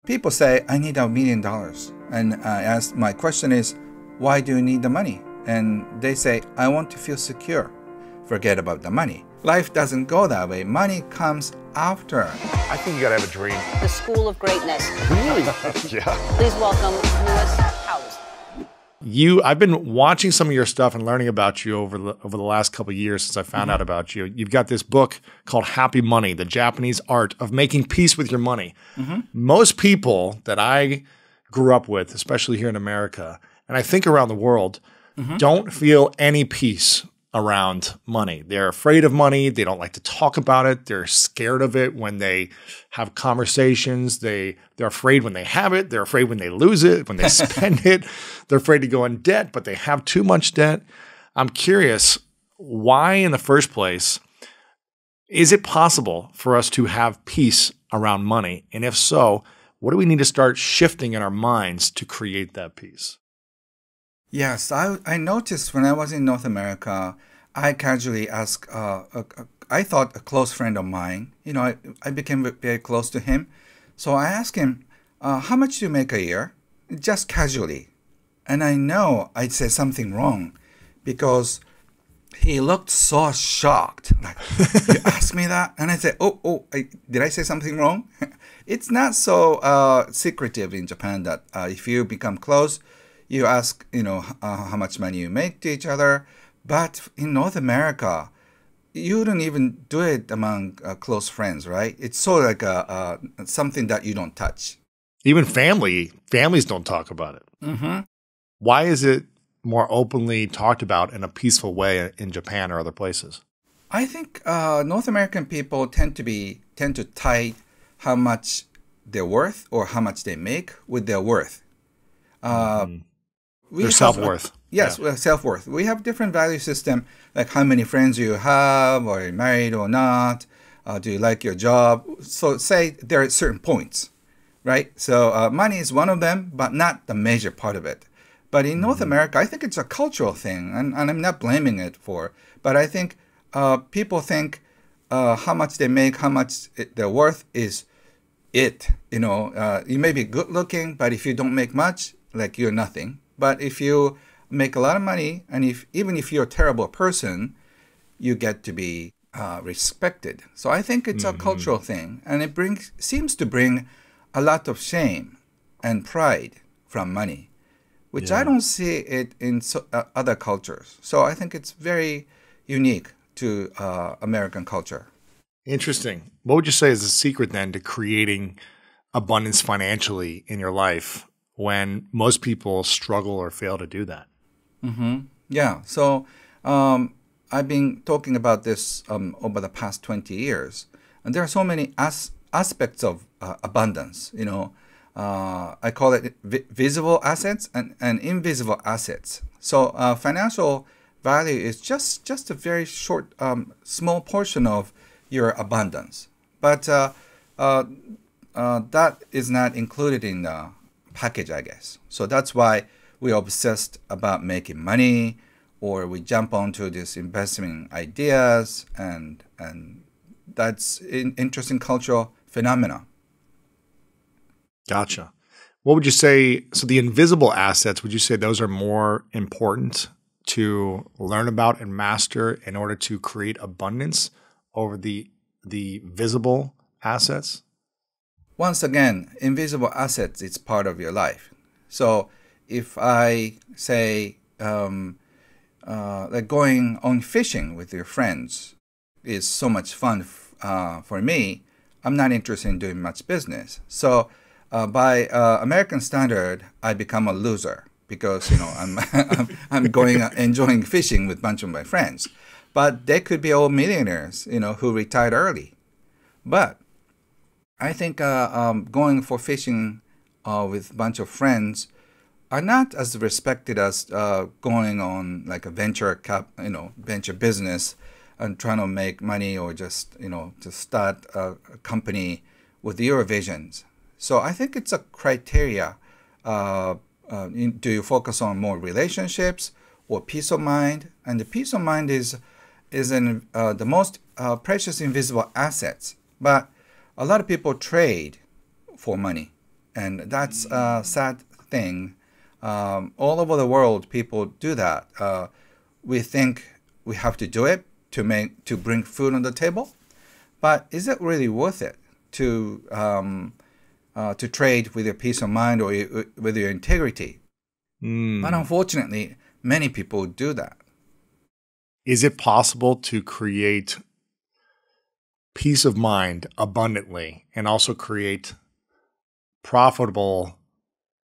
People say, I need $1 million. And I ask, my question is, why do you need the money? And they say, I want to feel secure. Forget about the money. Life doesn't go that way. Money comes after. I think you gotta have a dream. The School of Greatness. Really? Yeah. Please welcome Lewis Howes. I've been watching some of your stuff and learning about you over the last couple of years since I found out about you. You've got this book called Happy Money, The Japanese Art of Making Peace with Your Money. Most people that I grew up with, especially here in America, and I think around the world, don't feel any peace around money. They're afraid of money. They don't like to talk about it. They're scared of it when they have conversations. They're afraid when they have it. They're afraid when they lose it, when they spend it. They're afraid to go in debt, but they have too much debt. I'm curious, why in the first place is it possible for us to have peace around money? And if so, what do we need to start shifting in our minds to create that peace? Yes, I noticed when I was in North America, I casually asked, I thought a close friend of mine, I became very close to him. So I asked him, how much do you make a year? Just casually. And I know I'd say something wrong because he looked so shocked. Like, you asked me that? And I said, did I say something wrong? It's not so secretive in Japan that if you become close, you ask, how much money you make to each other. But in North America, you don't even do it among close friends, right? It's sort of like something that you don't touch. Even families don't talk about it. Why is it more openly talked about in a peaceful way in Japan or other places? I think North American people tend to tie how much they're worth or how much they make with their worth. Their self-worth. Yes, Yeah. Self-worth. We have different value system, like how many friends you have, or you're married or not, do you like your job? So say there are certain points, right? So money is one of them, but not the major part of it. But in North America, I think it's a cultural thing, and I'm not blaming it for, but I think people think how much they make, how much they're worth is it. You may be good looking, but if you don't make much, like you're nothing. But if you make a lot of money, and even if you're a terrible person, you get to be respected. So I think it's a cultural thing, and it seems to bring a lot of shame and pride from money, which I don't see it in other cultures. So I think it's very unique to American culture. Interesting. What would you say is the secret then to creating abundance financially in your life when most people struggle or fail to do that? Yeah. So I've been talking about this over the past 20 years. And there are so many aspects of abundance. I call it visible assets and invisible assets. So financial value is just a very short, small portion of your abundance. But that is not included in the package, I guess. So that's why we're obsessed about making money, or we jump onto these investment ideas, and that's an interesting cultural phenomena. Gotcha. What would you say? So the invisible assets, would you say those are more important to learn about and master in order to create abundance over the visible assets? Once again, invisible assets, it's part of your life. So if I say, like going on fishing with your friends is so much fun for me, I'm not interested in doing much business. So by American standard, I become a loser because I'm going enjoying fishing with a bunch of my friends. But they could be all millionaires, who retired early. But I think going for fishing with a bunch of friends are not as respected as going on like a venture business and trying to make money, or just to start a company with your visions. So I think it's a criteria. Do you focus on more relationships or peace of mind? And the peace of mind is the most precious invisible assets. But a lot of people trade for money, And that's a sad thing. All over the world, people do that. We think we have to do it to bring food on the table, but is it really worth it to trade with your peace of mind or with your integrity? But unfortunately, many people do that. Is it possible to create peace of mind abundantly and also create profitable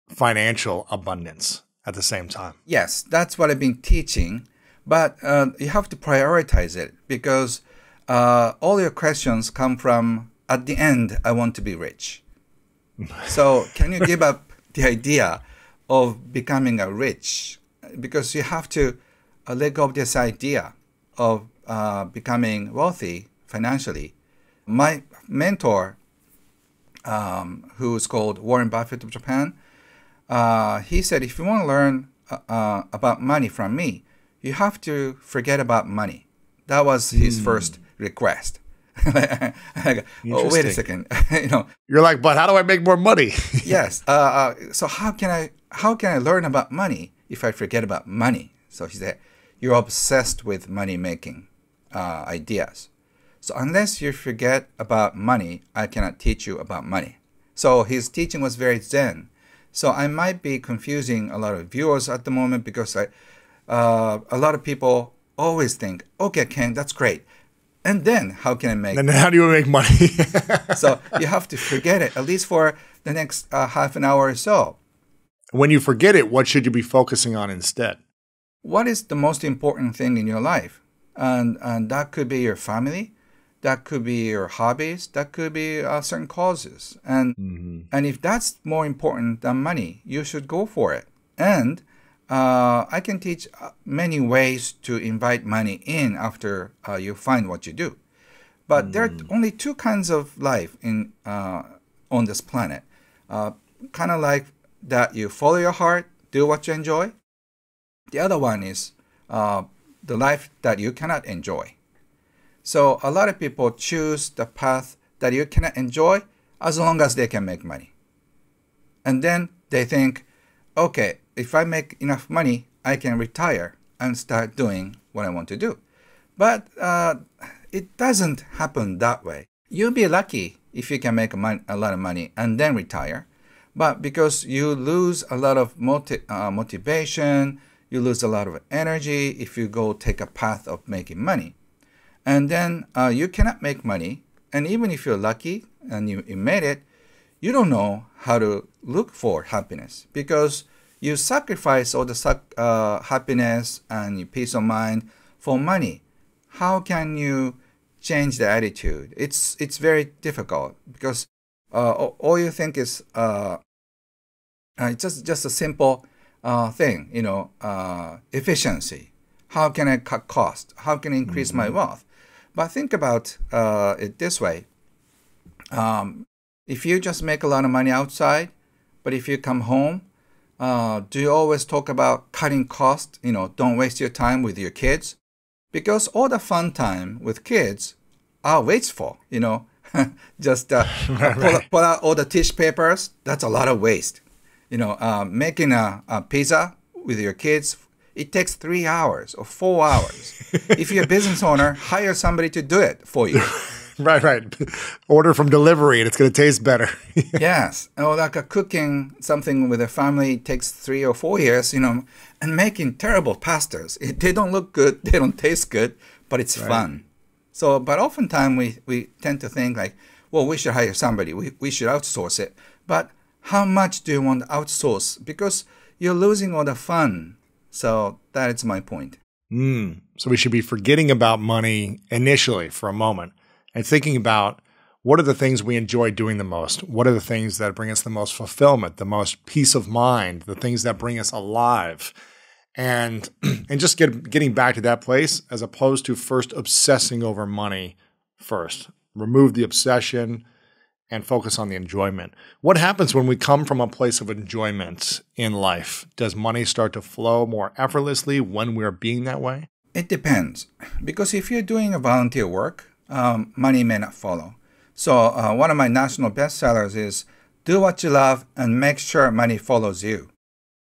financial abundance at the same time? Yes, that's what I've been teaching, but you have to prioritize it because all your questions come from, at the end, I want to be rich. So can you give up the idea of becoming a rich? Because you have to let go of this idea of becoming wealthy financially. My mentor, who's called Warren Buffett of Japan, he said, if you want to learn about money from me, you have to forget about money. That was his first request. I go, oh, wait a second. You're like, but how do I make more money? Yes. So how can I learn about money if I forget about money? So he said, you're obsessed with money making ideas. So unless you forget about money, I cannot teach you about money. So his teaching was very zen. So I might be confusing a lot of viewers at the moment because a lot of people always think, okay, Ken, that's great. And then how can I make And then how do you make money? So you have to forget it, at least for the next half an hour or so. When you forget it, what should you be focusing on instead? What is the most important thing in your life? And that could be your family. That could be your hobbies. That could be certain causes. And if that's more important than money, you should go for it. And I can teach many ways to invite money in after you find what you do. But there are only two kinds of life on this planet. Kind of like that you follow your heart, do what you enjoy. The other one is the life that you cannot enjoy. So a lot of people choose the path that you cannot enjoy as long as they can make money. And then they think, okay, if I make enough money, I can retire and start doing what I want to do. But it doesn't happen that way. You'll be lucky if you can make a lot of money and then retire. But because you lose a lot of motivation, you lose a lot of energy if you go take a path of making money. And then you cannot make money. And even if you're lucky and you made it, you don't know how to look for happiness because you sacrifice all the happiness and your peace of mind for money. How can you change the attitude? It's very difficult because all you think is it's just a simple thing, efficiency. How can I cut cost? How can I increase my wealth? But think about it this way. If you just make a lot of money outside, but if you come home, do you always talk about cutting cost? Don't waste your time with your kids. Because all the fun time with kids are wasteful, Just pull out all the tissue papers, that's a lot of waste. Making a pizza with your kids, it takes 3 hours or 4 hours. If you're a business owner, hire somebody to do it for you. Right. Order from delivery and it's going to taste better. Yes. Or like cooking something with a family takes 3 or 4 years, and making terrible pastas. They don't look good, they don't taste good, but it's fun. So, but oftentimes we tend to think like, well, we should hire somebody. We should outsource it. But how much do you want to outsource? Because you're losing all the fun. So that is my point. So we should be forgetting about money initially for a moment and thinking about what are the things we enjoy doing the most? What are the things that bring us the most fulfillment, the most peace of mind, the things that bring us alive? And just getting back to that place as opposed to first obsessing over money first. Remove the obsession and focus on the enjoyment. What happens when we come from a place of enjoyment in life? Does money start to flow more effortlessly when we're being that way? It depends. Because if you're doing a volunteer work, money may not follow. So one of my national bestsellers is do what you love and make sure money follows you.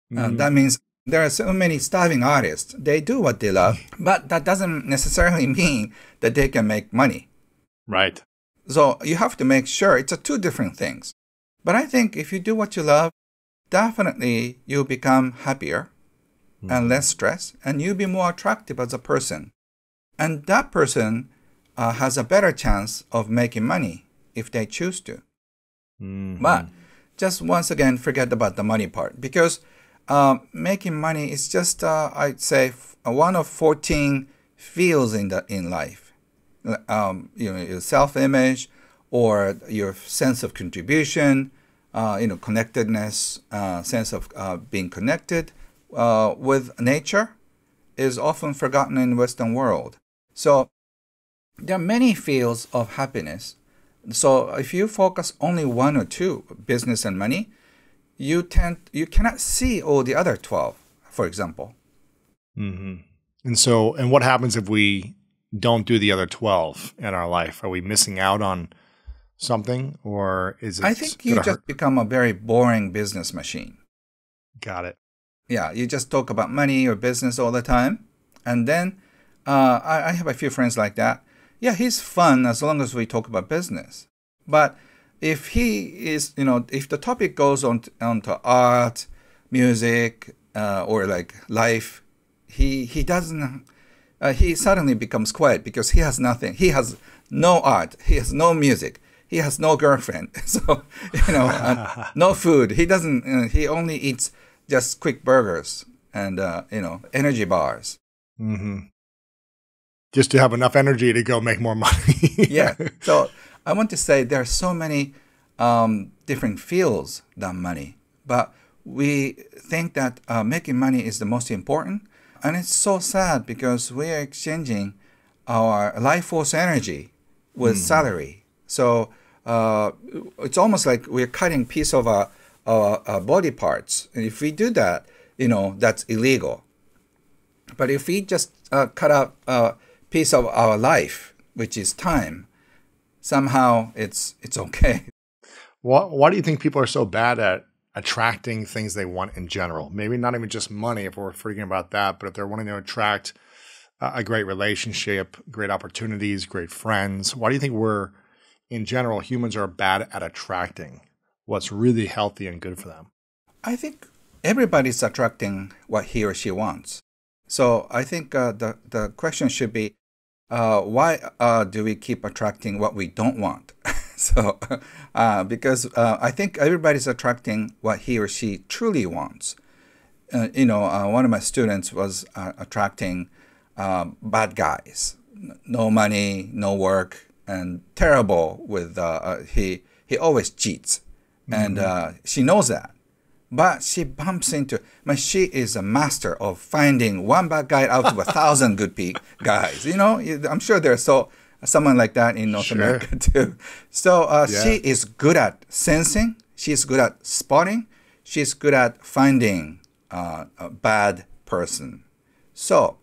That means there are so many starving artists. They do what they love, but that doesn't necessarily mean that they can make money. Right. So you have to make sure it's two different things. But I think if you do what you love, definitely you'll become happier and less stressed, and you'll be more attractive as a person. And that person has a better chance of making money if they choose to. But just once again, forget about the money part, because making money is just, I'd say, one of 14 fields in life. Your self-image, or your sense of contribution, connectedness, sense of being connected with nature is often forgotten in the Western world. So there are many fields of happiness. So if you focus only one or two, business and money, you cannot see all the other 12, for example. And what happens if we don't do the other 12 in our life? Are we missing out on something, or is it? I think you just become a very boring business machine. Got it. Yeah, you just talk about money or business all the time. And then I have a few friends like that. Yeah, he's fun as long as we talk about business. But if he is, if the topic goes onto art, music, or like life, he doesn't. He suddenly becomes quiet because he has nothing. He has no art. He has no music. He has no girlfriend. So no food. He doesn't. He only eats just quick burgers and energy bars. Just to have enough energy to go make more money. Yeah. So I want to say there are so many different fields than money, but we think that making money is the most important. And it's so sad because we are exchanging our life force energy with salary. So it's almost like we're cutting piece of our body parts. And if we do that, that's illegal. But if we just cut out a piece of our life, which is time, somehow it's okay. Why do you think people are so bad at attracting things they want in general? Maybe not even just money, if we're forgetting about that, but if they're wanting to attract a great relationship, great opportunities, great friends. Why do you think in general, humans are bad at attracting what's really healthy and good for them? I think everybody's attracting what he or she wants. So I think the question should be, why do we keep attracting what we don't want? So, because I think everybody's attracting what he or she truly wants. One of my students was attracting bad guys, no money, no work, and terrible with. He always cheats, and she knows that. But she bumps into. She is a master of finding one bad guy out of 1,000 good guys. I'm sure there's someone like that in North America too. So she is good at sensing. She's good at spotting. She's good at finding a bad person. So,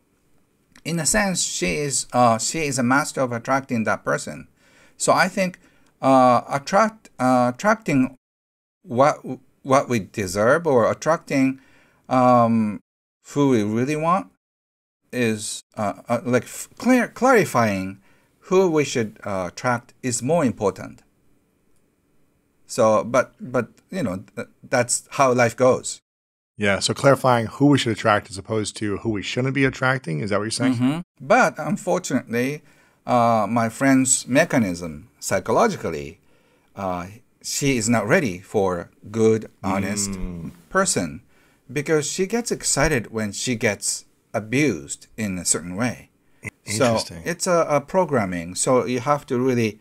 in a sense, she is a master of attracting that person. So I think attracting what we deserve, or attracting who we really want, is clarifying who we should attract is more important. So, but that's how life goes. Yeah. So clarifying who we should attract as opposed to who we shouldn't be attracting. Is that what you're saying? But unfortunately, my friend's mechanism psychologically, she is not ready for a good, honest person, because she gets excited when she gets abused in a certain way. So it's a programming. So you have to really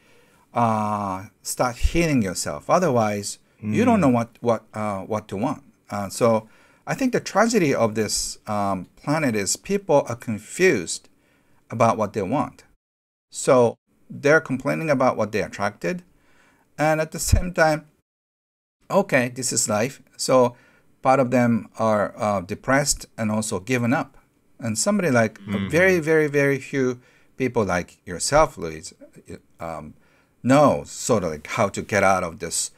start healing yourself. Otherwise, you don't know what to want. So I think the tragedy of this planet is people are confused about what they want. So they're complaining about what they attracted, and at the same time, okay, this is life. So part of them are depressed and also given up. And somebody like very, very, very few people like yourself, Luis, know sort of like how to get out of this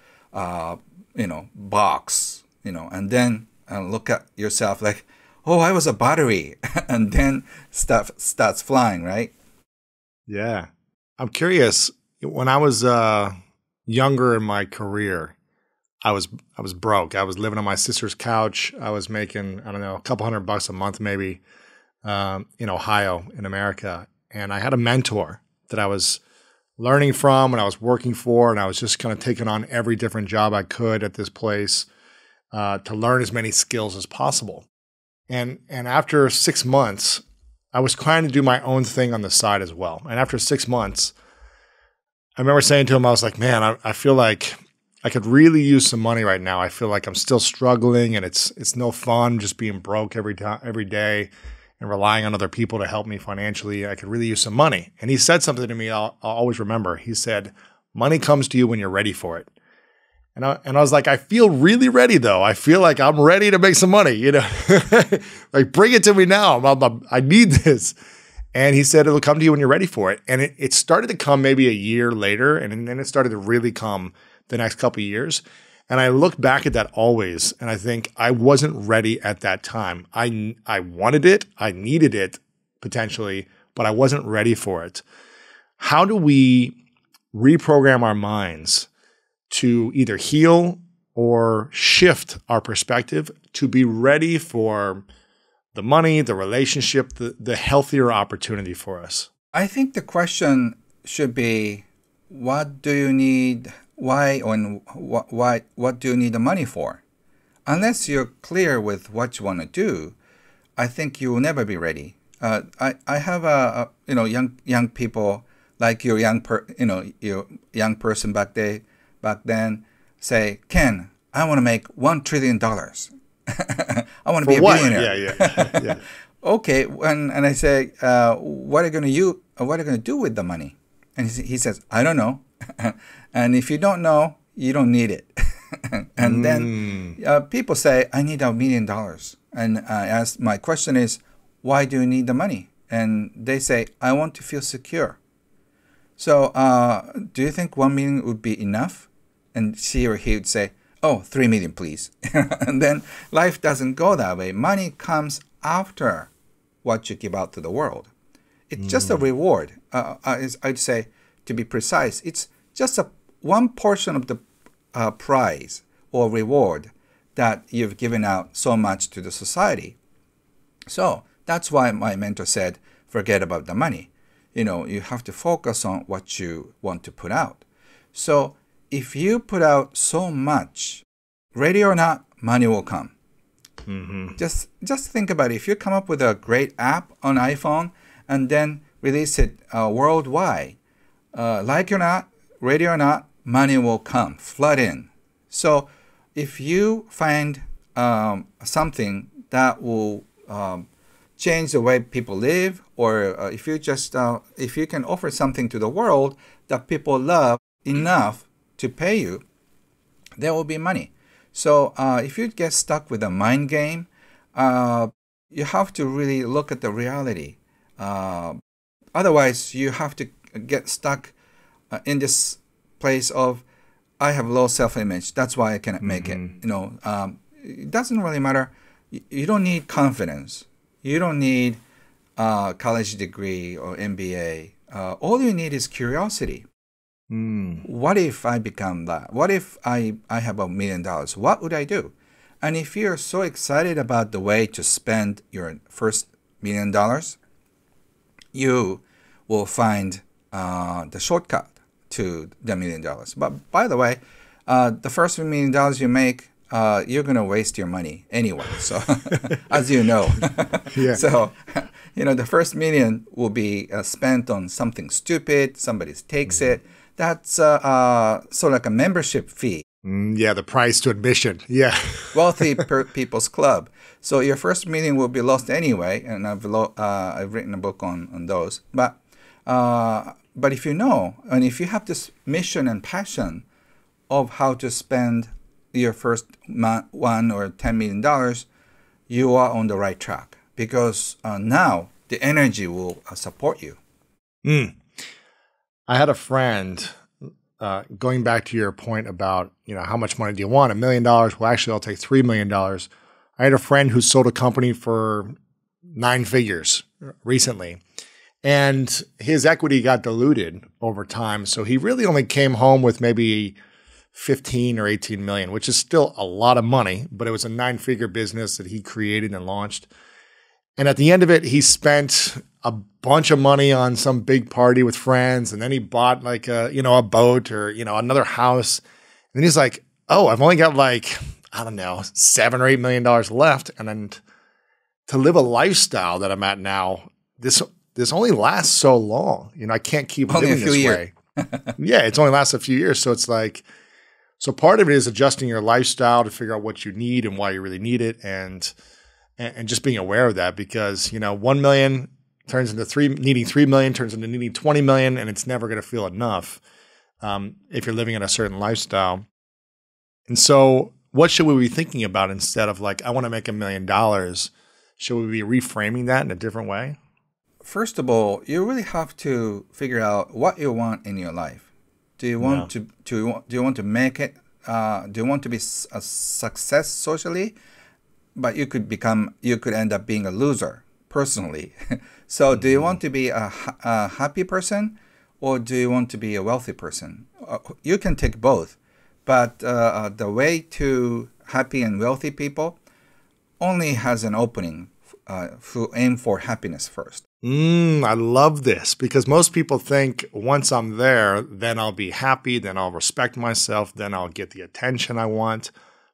box, and then look at yourself like, oh, I was a battery, and then stuff starts flying, right? Yeah. I'm curious, when I was younger in my career, I was broke. I was living on my sister's couch. I was making, I don't know, a couple $100 a month maybe, in Ohio, in America. And I had a mentor that I was learning from and I was working for, and I was just kind of taking on every different job I could at this place to learn as many skills as possible. And after 6 months, I was trying to do my own thing on the side as well. And after 6 months, I remember saying to him, I was like, man, I feel like I could really use some money right now. I feel like I'm still struggling, and it's no fun just being broke every day and relying on other people to help me financially. I could really use some money. And he said something to me I'll always remember. He said, money comes to you when you're ready for it. And I was like, I feel really ready though. I feel like I'm ready to make some money, like bring it to me now. I need this. And he said, it'll come to you when you're ready for it. And it started to come maybe a year later. And then it started to really come the next couple of years. And I look back at that always, and I think I wasn't ready at that time. I wanted it. I needed it potentially, but I wasn't ready for it. How do we reprogram our minds to either heal or shift our perspective to be ready for the money, the relationship, the healthier opportunity for us? I think the question should be, what do you need? Why and what do you need the money for? Unless you're clear with what you want to do, I think you will never be ready. I have young people like your young person back then say, Ken, I want to make $1 trillion. I want to be a billionaire. Yeah. Okay, and I say, what are you going to do with the money? And he says, I don't know. And if you don't know, you don't need it. And then people say, I need $1 million. And my question is, why do you need the money? And they say, I want to feel secure. So do you think 1 million would be enough? And she or he would say, oh, 3 million, please. And then life doesn't go that way. Money comes after what you give out to the world. It's just a reward. I'd say, to be precise, it's just one portion of the prize or reward that you've given out so much to the society. So that's why my mentor said, forget about the money. You have to focus on what you want to put out. So if you put out so much, ready or not, money will come. Mm-hmm. Just think about it. If you come up with a great app on iPhone and then release it worldwide, like or not, ready or not, money will come, flood in. So if you find something that will change the way people live, or if you can offer something to the world that people love enough to pay you, there will be money. So if you get stuck with a mind game, you have to really look at the reality. Otherwise, you have to get stuck in this place of, I have low self-image, that's why I cannot make it. It doesn't really matter. You don't need confidence. You don't need a college degree or MBA. All you need is curiosity. What if I become that? What if I have $1 million? What would I do? And if you're so excited about the way to spend your first $1 million, you will find the shortcut to the $1 million. But by the way, the first $1 million you make, you're going to waste your money anyway. So, as you know, Yeah. So, the first million will be spent on something stupid. Somebody takes it. That's sort of like a membership fee. Yeah, the price to admission. Yeah. Wealthy people's club. So your first million will be lost anyway. And I've written a book on those. But if you know, and if you have this mission and passion of how to spend your first $1 or $10 million, you are on the right track, because now the energy will support you. I had a friend going back to your point about, how much money do you want? $1 million? Well, actually, I'll take $3 million. I had a friend who sold a company for 9 figures recently, and his equity got diluted over time. So he really only came home with maybe 15 or 18 million, which is still a lot of money, but it was a 9-figure business that he created and launched. And at the end of it, he spent a bunch of money on some big party with friends. And then he bought like a boat or, another house. And then he's like, oh, I've only got $7 or $8 million left. And then to live a lifestyle that I'm at now, this only lasts so long. I can't keep Only living a few this years. way. Yeah, it's only lasts a few years. So it's like, so part of it is adjusting your lifestyle to figure out what you need and why you really need it. And just being aware of that, because, 1 million turns into needing 3 million, turns into needing 20 million, and it's never going to feel enough if you're living in a certain lifestyle. And so what should we be thinking about instead of I want to make $1 million? Should we be reframing that in a different way? First of all, you really have to figure out what you want in your life. Do you want to make it? Do you want to be a success socially? But you could end up being a loser personally. So do you want to be a happy person, or do you want to be a wealthy person? You can take both. But the way to happy and wealthy people only has an opening who aim for happiness first. I love this, because most people think once I'm there, then I'll be happy, then I'll respect myself, then I'll get the attention I want.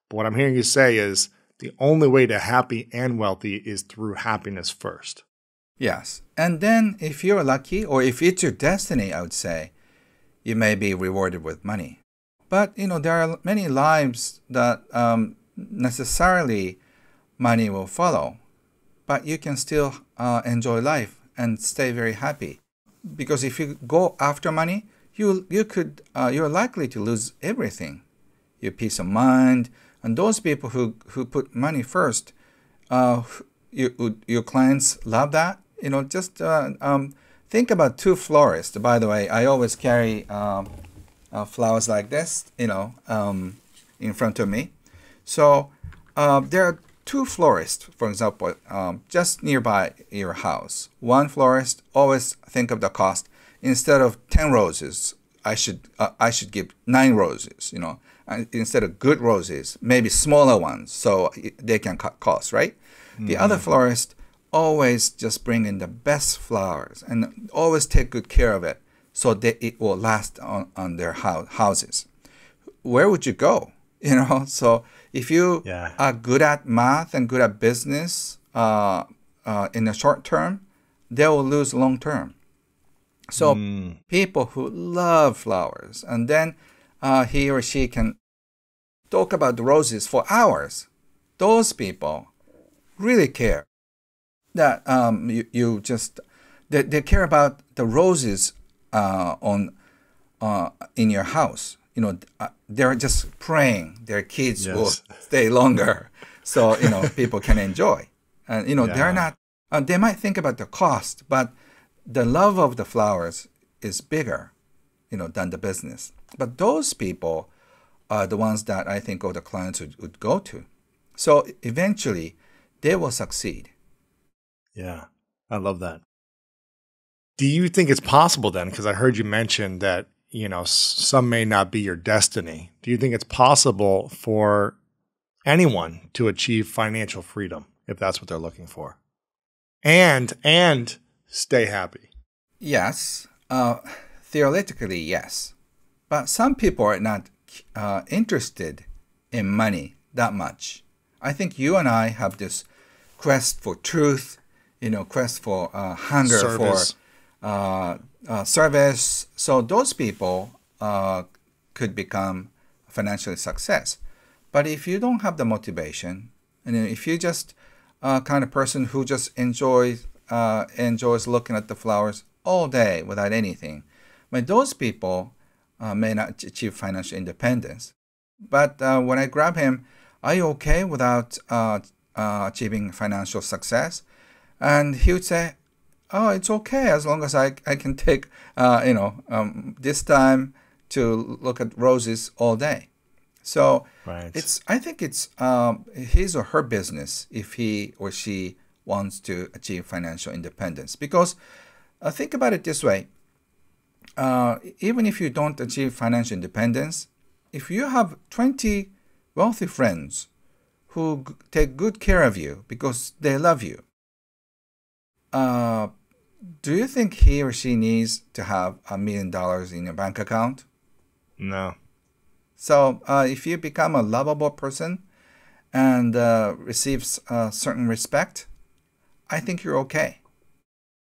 But what I'm hearing you say is the only way to happy and wealthy is through happiness first. Yes. And then if you're lucky, or if it's your destiny, I would say, you may be rewarded with money. But, there are many lives that necessarily money will follow. But you can still enjoy life and stay very happy. Because if you go after money, you're likely to lose everything. Your peace of mind. And those people who put money first, your clients love that. Just think about 2 florists. By the way, I always carry flowers like this, in front of me. So there are 2 florists, for example, just nearby your house. One florist, always think of the cost. Instead of 10 roses, I should give 9 roses, instead of good roses, maybe smaller ones, so they can cut costs, right? Mm-hmm. The other florist always just bring in the best flowers and always take good care of it, so that it will last on their houses. Where would you go? So if you are good at math and good at business in the short term, they will lose long term. So people who love flowers, and then he or she can talk about the roses for hours. Those people really care that they care about the roses in your house. They're just praying their kids will stay longer, so people can enjoy. And they're not. They might think about the cost, but the love of the flowers is bigger, than the business. But those people are the ones that I think all the clients would go to. So eventually, they will succeed. Yeah, I love that. Do you think it's possible then? Because I heard you mention that, some may not be your destiny. Do you think it's possible for anyone to achieve financial freedom if that's what they're looking for? And stay happy? Yes. Theoretically, yes. But some people are not interested in money that much. I think you and I have this quest for truth, quest for hunger Service. for service. So those people could become financially success. But if you don't have the motivation, and if you just kind of person who just enjoys looking at the flowers all day without anything, those people may not achieve financial independence. But when I grab him, are you okay without achieving financial success? And he would say, oh, it's okay as long as I can take, this time to look at roses all day. So Right. I think it's his or her business if he or she wants to achieve financial independence. Because think about it this way: even if you don't achieve financial independence, if you have 20 wealthy friends who take good care of you because they love you, do you think he or she needs to have $1 million in your bank account? No. So if you become a lovable person and receives certain respect, I think you're okay.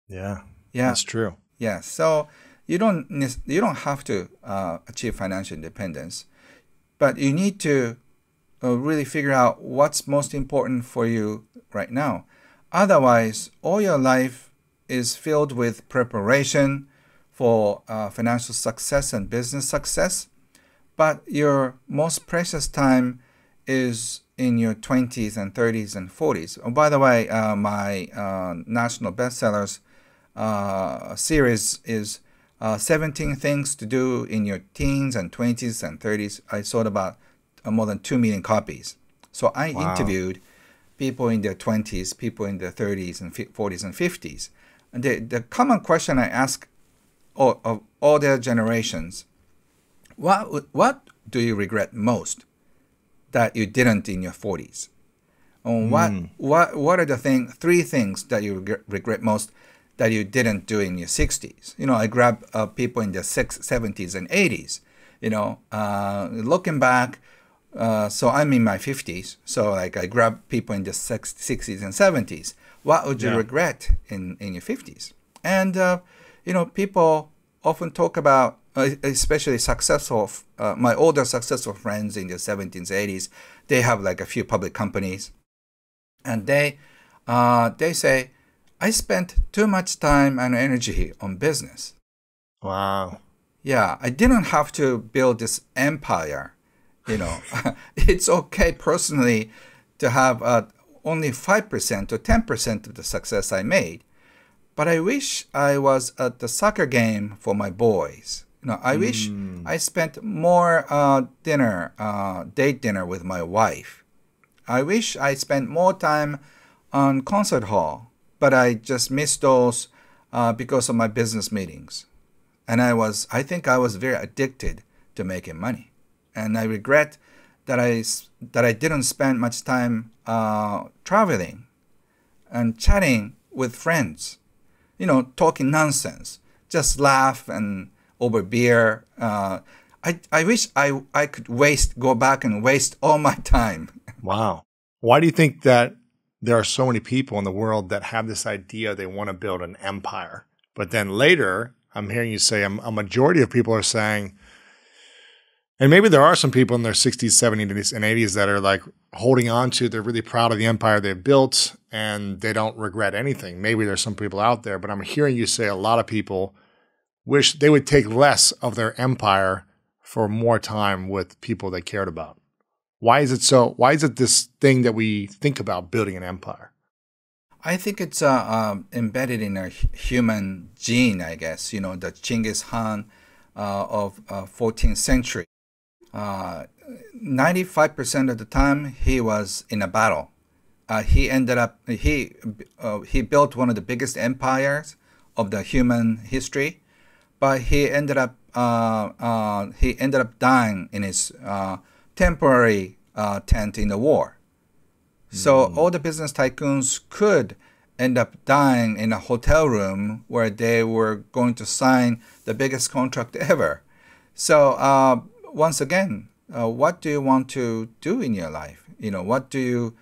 Yeah. Yeah. That's true. Yeah. So you don't have to achieve financial independence, but you need to really figure out what's most important for you right now. Otherwise, all your life is filled with preparation for financial success and business success, but your most precious time is in your 20s and 30s and 40s. Oh, by the way, my national bestsellers series is 17 Things to Do in Your Teens and 20s and 30s. I sold about more than 2 million copies. So I interviewed people in their 20s, people in their 30s and 40s and 50s. And the common question I ask of all their generations, what do you regret most that you didn't in your 40s? What are the 3 things that you regret most that you didn't do in your 60s? I grab people in their 70s and 80s. Looking back, so I'm in my 50s. So like I grab people in the 60s and 70s. What would you regret in your 50s? And people often talk about, especially successful, my older successful friends in their 70s, 80s, they have like a few public companies. And they say, I spent too much time and energy on business. Wow. Yeah, I didn't have to build this empire. It's okay personally to have only 5% or 10% of the success I made. But I wish I was at the soccer game for my boys. I wish I spent more date dinner with my wife. I wish I spent more time on concert hall, but I just missed those because of my business meetings. And I think I was very addicted to making money. And I regret that I didn't spend much time traveling and chatting with friends, talking nonsense, just laugh and over beer. I wish I could go back and waste all my time. Wow. Why do you think that there are so many people in the world that have this idea they want to build an empire? But then later, I'm hearing you say a majority of people are saying, and maybe there are some people in their 60s, 70s, and 80s that are like holding on to, they're really proud of the empire they've built and they don't regret anything. Maybe there's some people out there, but I'm hearing you say a lot of people wish they would take less of their empire for more time with people they cared about. Why is it so? Why is it this thing that we think about building an empire? I think it's embedded in our human gene, I guess. The Genghis Khan of 14th century. 95% of the time he was in a battle. He built one of the biggest empires of the human history, but he ended up dying in his temporary tent in the war. So all the business tycoons could end up dying in a hotel room where they were going to sign the biggest contract ever. So once again, what do you want to do in your life? What do you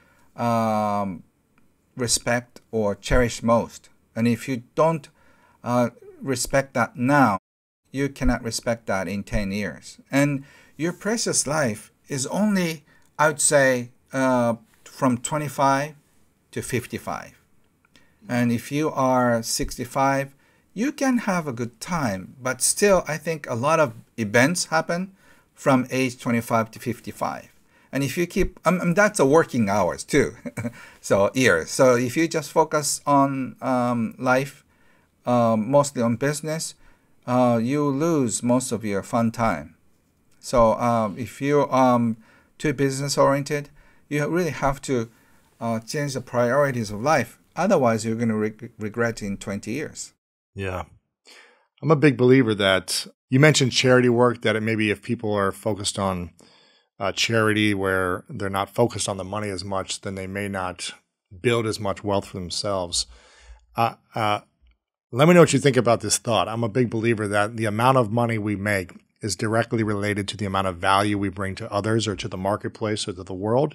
respect or cherish most? And if you don't respect that now, you cannot respect that in 10 years. And your precious life is only, I would say, from 25 to 55. And if you are 65, you can have a good time. But still, I think a lot of events happen from age 25 to 55. And if you keep, that's a working hours too, so years. So if you just focus on life, mostly on business, you lose most of your fun time. So if you're too business oriented, you really have to change the priorities of life. Otherwise, you're going to regret in 20 years. Yeah. I'm a big believer that you mentioned charity work, that it maybe if people are focused on charity where they're not focused on the money as much, then they may not build as much wealth for themselves. Let me know what you think about this thought. I'm a big believer that the amount of money we make is directly related to the amount of value we bring to others or to the marketplace or to the world,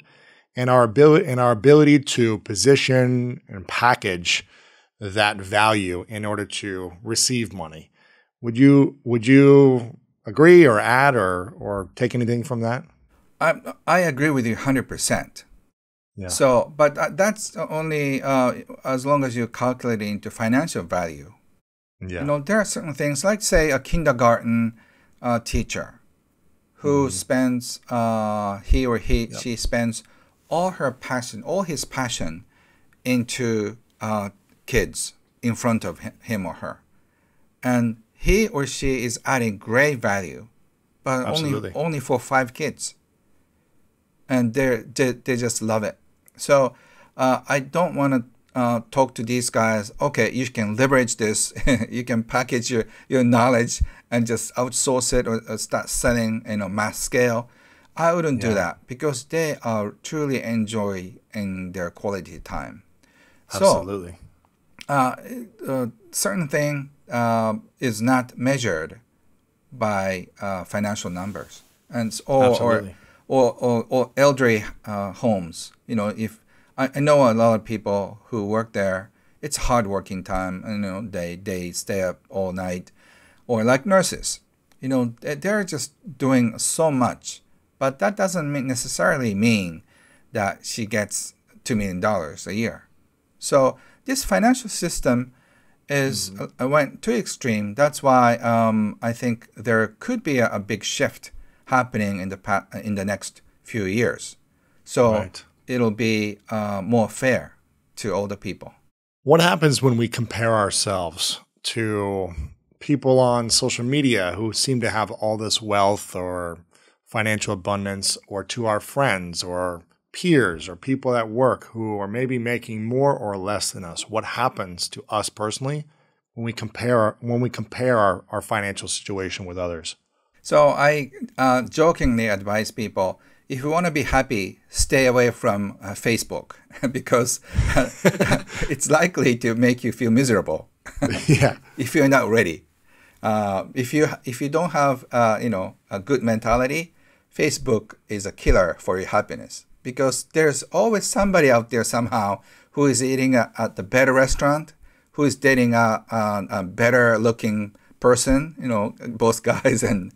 and our ability to position and package that value in order to receive money. Would you agree or add or take anything from that? I agree with you 100%. Yeah. So, but that's only as long as you calculate it into financial value. Yeah. You know, there are certain things, like say a kindergarten teacher who spends she spends all his passion into kids in front of him or her, and he or she is adding great value, but only for 5 kids, and they just love it. So I don't want to talk to these guys. Okay, you can leverage this. You can package your knowledge and just outsource it or start selling mass scale. I wouldn't do that, because they are truly enjoying their quality time. Absolutely. So certain thing is not measured by financial numbers, and or elderly homes. You know, if I know a lot of people who work there, it's hard working time. You know, they stay up all night, or like nurses. You know, they're just doing so much, but that doesn't necessarily mean that she gets $2 million a year. So this financial system is went too extreme. That's why I think there could be a big shift happening in the next few years. So it'll be more fair to all the people. What happens when we compare ourselves to people on social media who seem to have all this wealth or financial abundance, or to our friends or peers or people at work who are maybe making more or less than us? What happens to us personally when we compare our financial situation with others? So I jokingly advise people, if you want to be happy, stay away from Facebook, because it's likely to make you feel miserable. Yeah. If you're not ready. If you don't have a good mentality, Facebook is a killer for your happiness, because there's always somebody out there somehow who is eating at the better restaurant, who is dating a better looking person, both guys and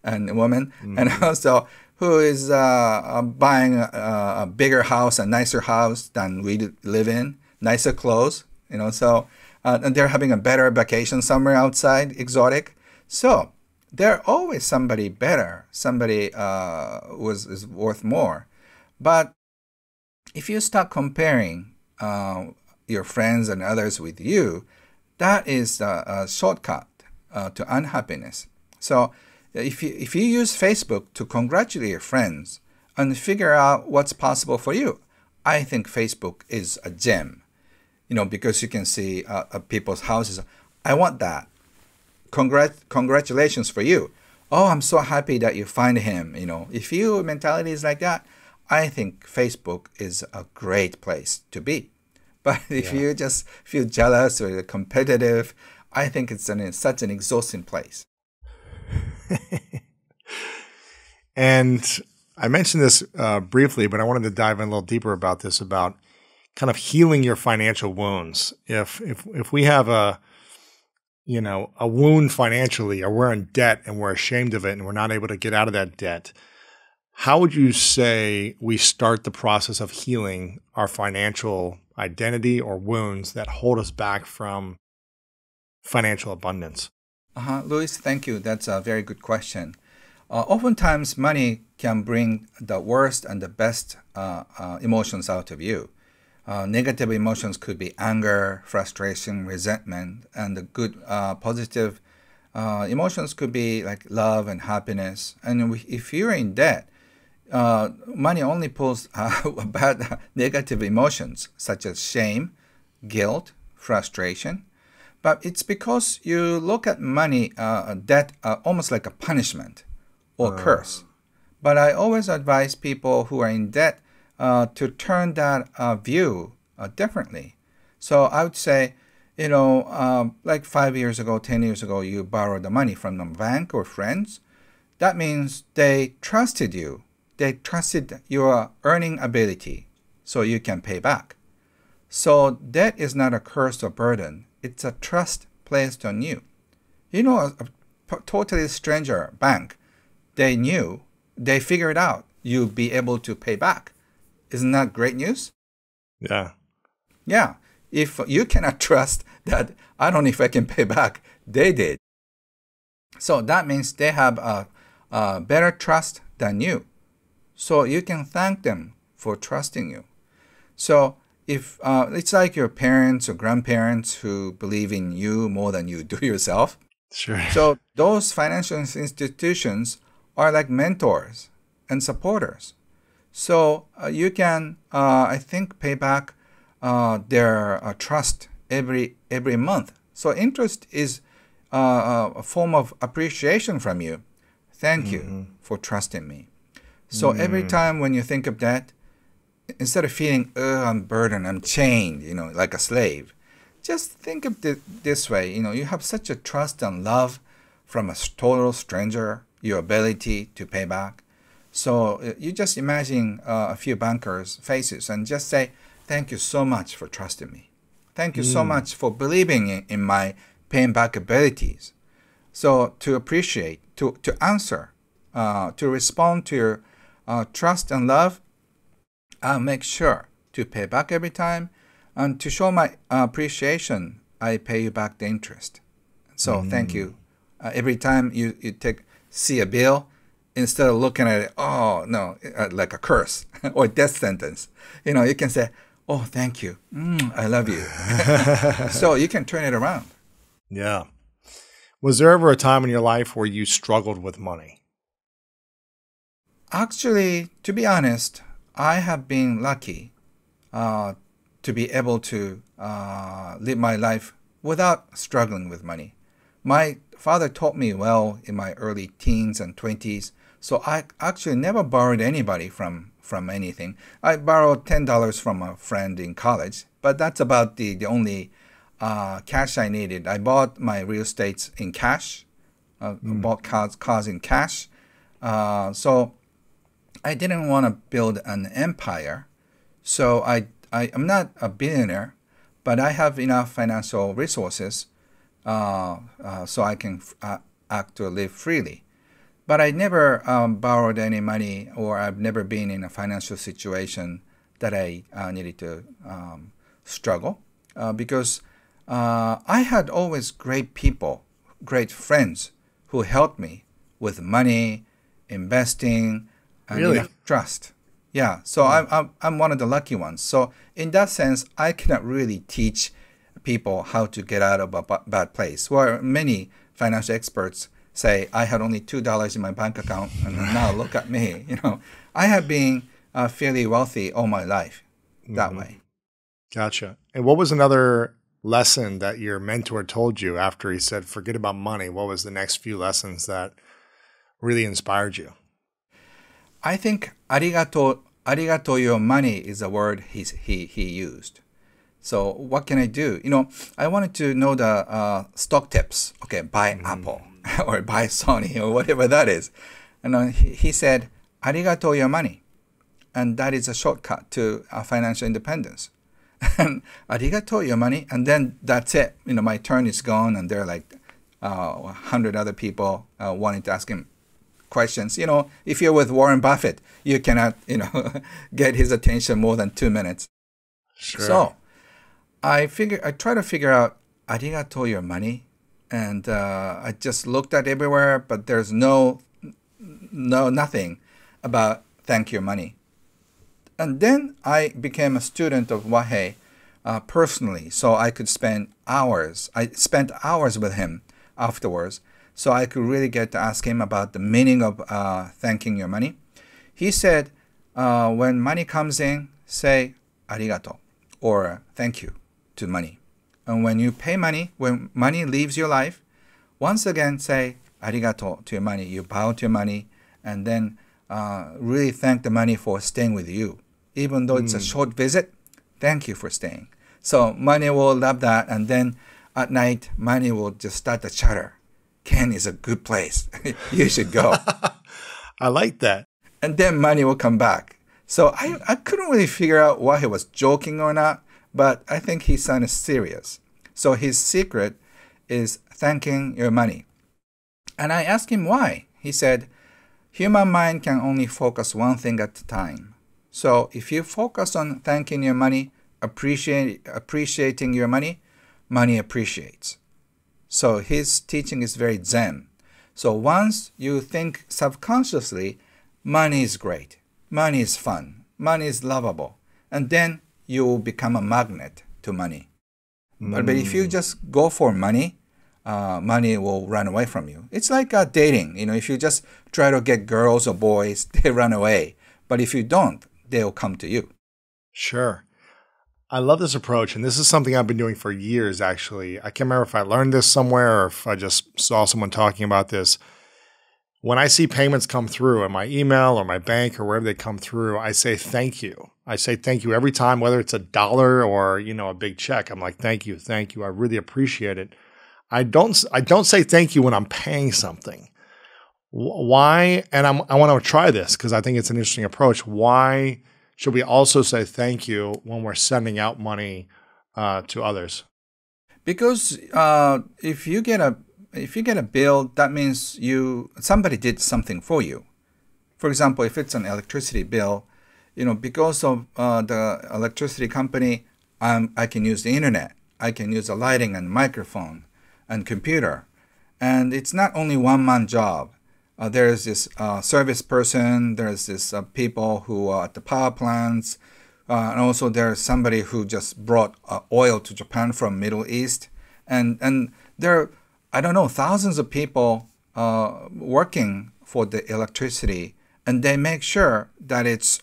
women, and also who is buying a bigger house, a nicer house than we live in, nicer clothes, so and they're having a better vacation somewhere outside, exotic. So there's always somebody better, somebody is worth more. But if you start comparing your friends and others with you, that is a shortcut to unhappiness. So if you use Facebook to congratulate your friends and figure out what's possible for you, I think Facebook is a gem. Because you can see people's houses. I want that. Congratulations for you. Oh, I'm so happy that you find him. If your mentality is like that, I think Facebook is a great place to be. But if you just feel jealous or competitive, I think it's such an exhausting place. And I mentioned this briefly, but I wanted to dive in a little deeper about this, about kind of healing your financial wounds. If we have a wound financially, or we're in debt and we're ashamed of it and we're not able to get out of that debt, how would you say we start the process of healing our financial identity or wounds that hold us back from financial abundance? Luis, thank you. That's a very good question. Oftentimes, money can bring the worst and the best emotions out of you. Negative emotions could be anger, frustration, resentment, and the good, positive Emotions could be like love and happiness. And if you're in debt, money only pulls bad negative emotions such as shame, guilt, frustration. But it's because you look at money, debt, almost like a punishment or curse. But I always advise people who are in debt to turn that view differently. So I would say, like 5 years ago, 10 years ago, you borrowed the money from the bank or friends. That means they trusted you. They trusted your earning ability so you can pay back. So debt is not a curse or burden. It's a trust placed on you. A totally stranger bank, they figured out you'd be able to pay back. Isn't that great news? Yeah. Yeah. If you cannot trust that, I don't know if I can pay back, they did. So that means they have a better trust than you. So you can thank them for trusting you. So if it's like your parents or grandparents who believe in you more than you do yourself. Sure. So those financial institutions are like mentors and supporters. So you can, I think, pay back their trust every month. So interest is a form of appreciation from you. Thank you for trusting me. So every time when you think of that, instead of feeling, I'm burdened, I'm chained, like a slave, just think of it this way. You have such a trust and love from a total stranger, your ability to pay back. So you just imagine a few bankers' faces and just say, thank you so much for trusting me. Thank you so much for believing in my paying back abilities. So to appreciate, to answer, to respond to your trust and love, I'll make sure to pay back every time. And to show my appreciation, I pay you back the interest. So thank you. Every time you see a bill, instead of looking at it, oh, no, like a curse or death sentence, you can say, oh, thank you. I love you. So you can turn it around. Yeah. Was there ever a time in your life where you struggled with money? Actually, to be honest, I have been lucky to be able to live my life without struggling with money. My father taught me well in my early teens and 20s, so I actually never borrowed anybody from anything. I borrowed $10 from a friend in college, but that's about the only cash I needed. I bought my real estates in cash, bought cars in cash. So I didn't want to build an empire. So I'm not a billionaire, but I have enough financial resources so I can act to live freely. But I never borrowed any money, or I've never been in a financial situation that I needed to struggle because I had always great people, great friends who helped me with money, investing, and Really? Trust. Yeah, so I'm one of the lucky ones. So in that sense, I cannot really teach people how to get out of a bad place. Where many financial experts say, I had only $2 in my bank account, and now look at me. I have been fairly wealthy all my life that way. Gotcha. And what was another lesson that your mentor told you after he said, forget about money? What was the next few lessons that really inspired you? I think arigato your money is a word he used. So what can I do? I wanted to know the stock tips. Okay, buy Apple or buy Sony or whatever that is. And he said, arigato your money. And that is a shortcut to financial independence. And arigato your money. And then that's it. My turn is gone. And there are like 100 other people wanting to ask him questions. If you're with Warren Buffett, you cannot, get his attention more than 2 minutes. Sure. So I try to figure out arigato your money, and I just looked at everywhere, but there's nothing about thank your money. And then I became a student of Wahei personally, so I could spend hours. I spent hours with him afterwards so I could really get to ask him about the meaning of thanking your money. He said, when money comes in, say arigato or thank you to money. And when you pay money, when money leaves your life, once again say arigato to your money. You bow to your money and then really thank the money for staying with you. Even though it's a short visit, thank you for staying. So money will love that, and then at night, money will just start to chatter. Ken is a good place. You should go. I like that. And then money will come back. So I couldn't really figure out why he was joking or not, but I think he sounded serious. So his secret is thanking your money. And I asked him why. He said, human mind can only focus one thing at a time. So if you focus on thanking your money, appreciating your money, money appreciates. So his teaching is very Zen. So once you think subconsciously, money is great, money is fun, money is lovable, and then you will become a magnet to money. But if you just go for money, money will run away from you. It's like dating. If you just try to get girls or boys, they run away. But if you don't, they'll come to you. Sure. I love this approach, and this is something I've been doing for years, actually. I can't remember if I learned this somewhere or if I just saw someone talking about this. When I see payments come through in my email or my bank or wherever they come through, I say thank you. I say thank you every time, whether it's $1 or, a big check. I'm like, thank you. I really appreciate it. I don't say thank you when I'm paying something. Why? And I want to try this because I think it's an interesting approach. Why should we also say thank you when we're sending out money to others? Because if you get a bill, that means somebody did something for you. For example, if it's an electricity bill, because of the electricity company, I can use the internet. I can use the lighting and microphone and computer. And it's not only one-man job. There's this service person, there's this people who are at the power plants, and also there's somebody who just brought oil to Japan from Middle East. And there are, thousands of people working for the electricity, and they make sure that it's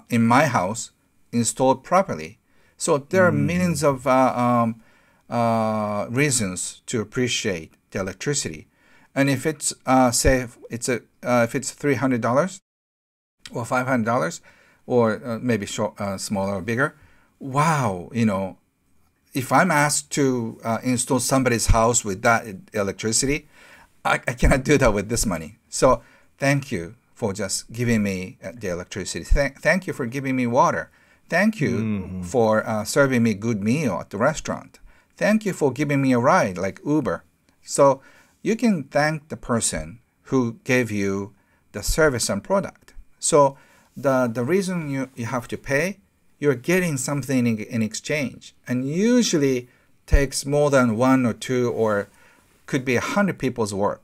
in my house installed properly. So there are millions of reasons to appreciate the electricity. And if it's if it's $300 or $500 or maybe smaller or bigger, wow, if I'm asked to install somebody's house with that electricity, I cannot do that with this money. So thank you for just giving me the electricity. Thank you for giving me water. Thank you for serving me good meal at the restaurant. Thank you for giving me a ride like Uber. So you can thank the person who gave you the service and product. So the reason you have to pay, you're getting something in exchange. And usually takes more than one or two or could be 100 people's work.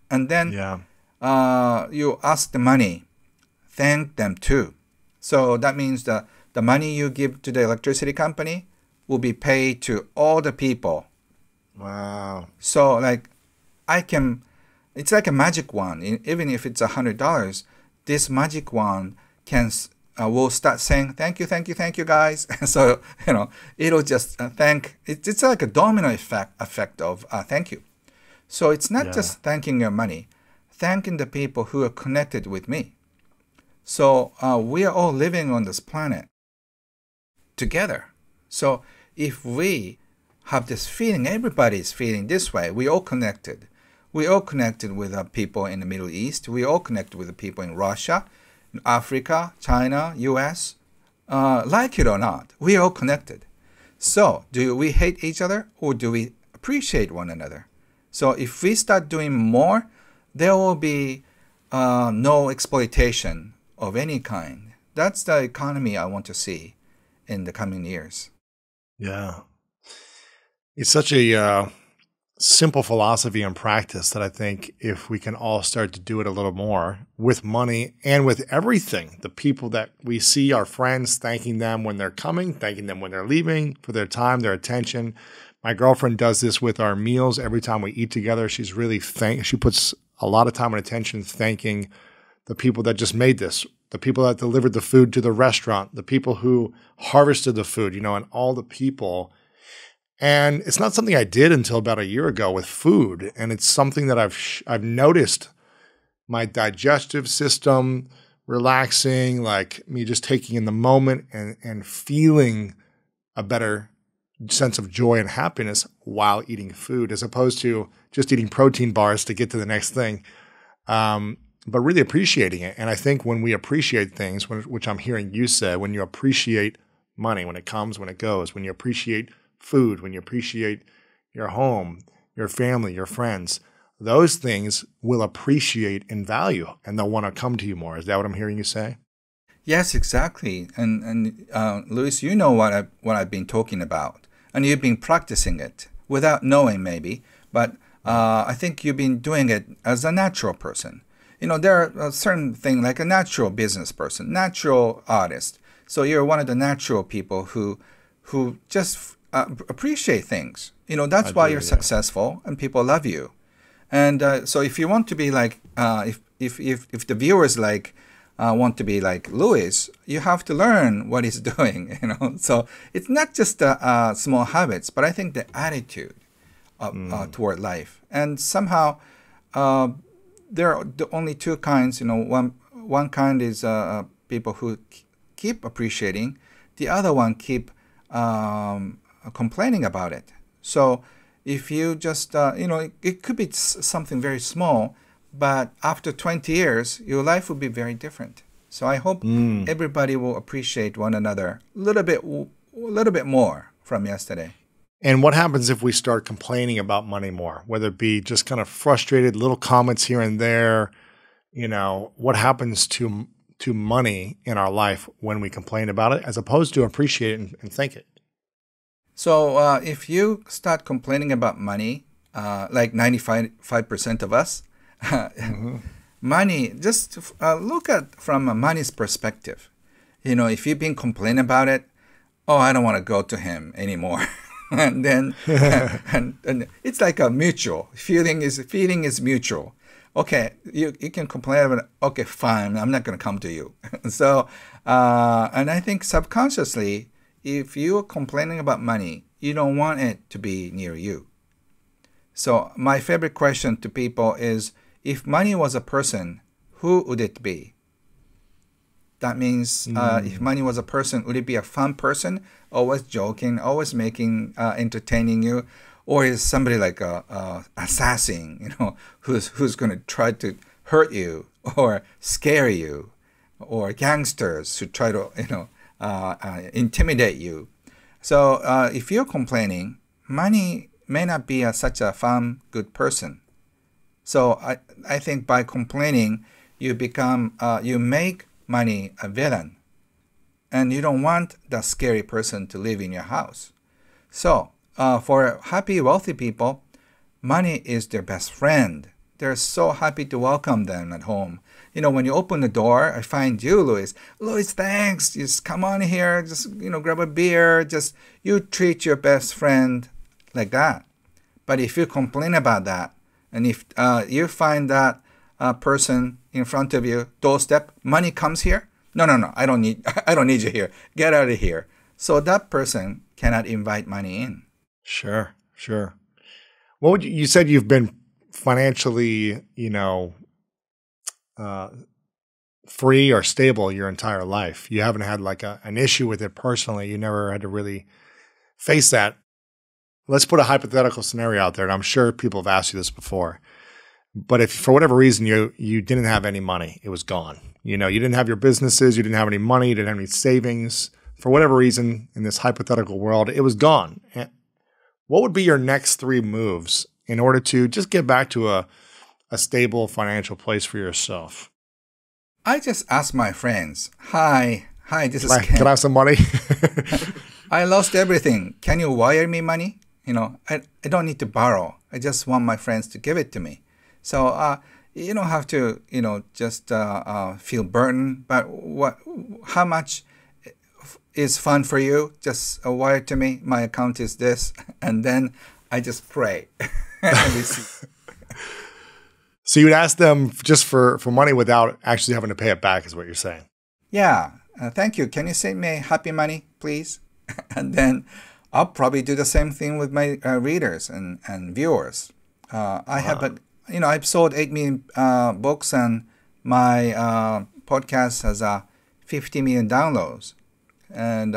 And then you ask the money, thank them too. So that means the money you give to the electricity company will be paid to all the people. Wow. So it's like a magic wand. Even if it's $100, this magic wand will start saying, thank you, guys. So, it'll just thank. It's like a domino effect of thank you. So it's not just thanking your money, thanking the people who are connected with me. So we are all living on this planet together. So if we have this feeling, everybody's feeling this way, we all connected. We all connected with people in the Middle East. We all connected with the people in Russia, Africa, China, US. Like it or not, we are all connected. So do we hate each other or do we appreciate one another? So if we start doing more, there will be no exploitation of any kind. That's the economy I want to see in the coming years. Yeah. It's such a simple philosophy and practice that I think if we can all start to do it a little more with money and with everything, the people that we see, our friends, thanking them when they're coming, thanking them when they're leaving, for their time, their attention, My girlfriend does this with our meals every time we eat together. She puts a lot of time and attention thanking the people that just made this, the people that delivered the food to the restaurant, the people who harvested the food, and all the people. And it's not something I did until about a year ago with food. And it's something that I've noticed my digestive system relaxing, like me just taking in the moment and feeling a better sense of joy and happiness while eating food, as opposed to just eating protein bars to get to the next thing. But really appreciating it. And I think when we appreciate things, which I'm hearing you say, when you appreciate money, when it comes, when it goes, when you appreciate food, when you appreciate your home, your family, your friends, those things will appreciate in value and they'll want to come to you more. Is that what I'm hearing you say? Yes, exactly. And Louis, you know what I've been talking about, and you've been practicing it without knowing maybe, but I think you've been doing it as a natural person. There are certain things like a natural business person, natural artist. So you're one of the natural people who just appreciate things. That's why you're successful and people love you. And so if you want to be like, if the viewers want to be like Louis, you have to learn what he's doing. So it's not just small habits, but I think the attitude toward life. And somehow there are the only two kinds. One kind is people who keep appreciating. The other one keep complaining about it. So if you just, it could be something very small, but after 20 years, your life will be very different. So I hope everybody will appreciate one another a little bit more from yesterday. And what happens if we start complaining about money more, whether it be just kind of frustrated little comments here and there? What happens to money in our life when we complain about it as opposed to appreciate it and thank it? So if you start complaining about money, like 95% of us, money, just look at from money's perspective. If you've been complaining about it, I don't want to go to him anymore. And then and it's like a mutual feeling is mutual. Okay, you can complain about it. Okay, fine, I'm not going to come to you. So and I think subconsciously, if you're complaining about money, you don't want it to be near you. So my favorite question to people is, if money was a person, who would it be? That means if money was a person, would it be a fun person, always joking, always making, entertaining you? Or is somebody like a assassin, who's going to try to hurt you or scare you, or gangsters who try to, intimidate you? So if you're complaining, money may not be such a fun, good person. So I think by complaining, you make money a villain. And you don't want the scary person to live in your house. So for happy, wealthy people, money is their best friend. They're so happy to welcome them at home. When you open the door, I find you, Louis. Louis, thanks. Just come on here. Just, grab a beer. Just, you treat your best friend like that. But if you complain about that, and if you find that person in front of you, doorstep, money comes here. No, I don't need you here. Get out of here. So that person cannot invite money in. Sure. What would you said you've been financially, free or stable your entire life. You haven't had like an issue with it personally. You never had to really face that. Let's put a hypothetical scenario out there, and I'm sure people have asked you this before. But if for whatever reason you didn't have any money, it was gone. You didn't have your businesses, you didn't have any money, you didn't have any savings. For whatever reason, in this hypothetical world, it was gone. What would be your next 3 moves in order to just get back to a stable financial place for yourself? I just ask my friends, hi, this is Ken. Can I have some money? I lost everything. Can you wire me money? I don't need to borrow. I just want my friends to give it to me. So you don't have to, just feel burdened. But how much is fun for you, just wire to me. My account is this, and then I just pray. And we see. So you would ask them just for money without actually having to pay it back, is what you're saying. Yeah, thank you. Can you send me happy money, please? And then I'll probably do the same thing with my readers and viewers. I have, I've sold 8 million books, and my podcast has 50 million downloads. And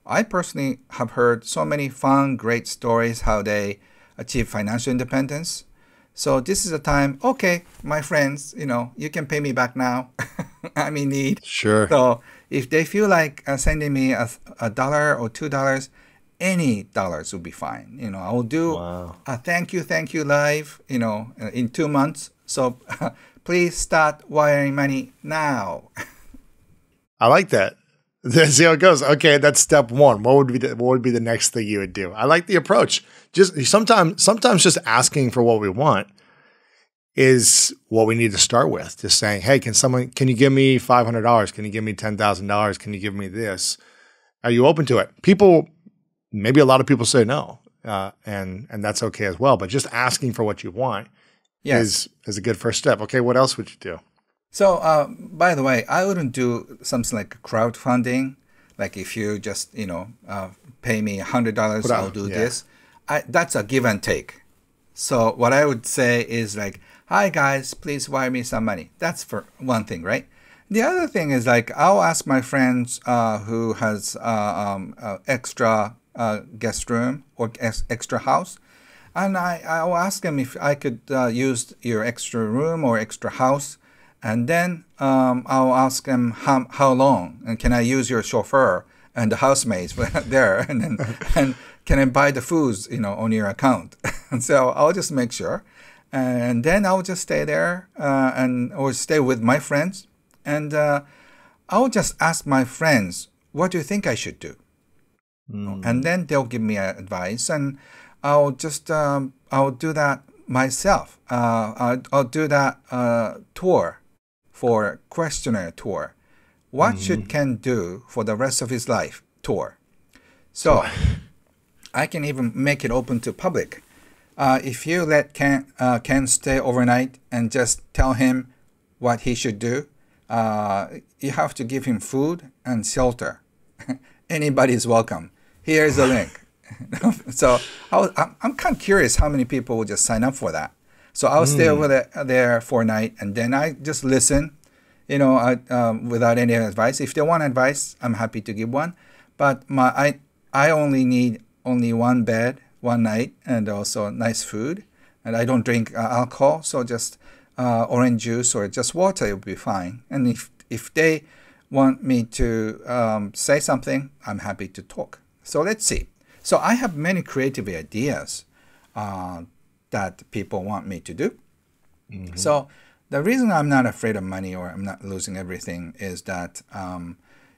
I personally have heard so many fun, great stories how they achieve financial independence. So this is a time, okay, my friends, you can pay me back now. I'm in need. Sure. So if they feel like sending me $1 or $2, any dollars will be fine. I will do a thank you live, in 2 months. So please start wiring money now. I like that. See how it goes. Okay, that's step one. What would be the next thing you would do? I like the approach. Just sometimes just asking for what we want is what we need to start with. Just saying, hey, can you give me $500? Can you give me $10,000? Can you give me this? Are you open to it? Maybe a lot of people say no, and that's okay as well. But just asking for what you want is a good first step. Okay, what else would you do? So, by the way, I wouldn't do something like crowdfunding. Like if you just, pay me $100, I'll do this. That's a give and take. So what I would say is like, hi guys, please wire me some money. That's for one thing, right? The other thing is like, I'll ask my friends who has extra guest room or extra house. And I'll ask them if I could use your extra room or extra house. And then I'll ask them how long, and can I use your chauffeur and the housemaids there, and can I buy the foods on your account? And so I'll just make sure, and then I'll just stay there or stay with my friends, and I'll just ask my friends, what do you think I should do? And then they'll give me advice, and I'll just I'll do that myself. I'll do that tour. For questionnaire tour, what should Ken do for the rest of his life tour? So I can even make it open to public. If you let Ken stay overnight and just tell him what he should do, you have to give him food and shelter. Anybody is welcome. Here's the link. So I'm kind of curious how many people will just sign up for that. So I'll stay over there for a night, and then I just listen, without any advice. If they want advice, I'm happy to give one. But I only need one bed, one night, and also nice food. And I don't drink alcohol, so just orange juice or just water will be fine. And if they want me to say something, I'm happy to talk. So let's see. So I have many creative ideas that people want me to do. So the reason I'm not afraid of money or I'm not losing everything is that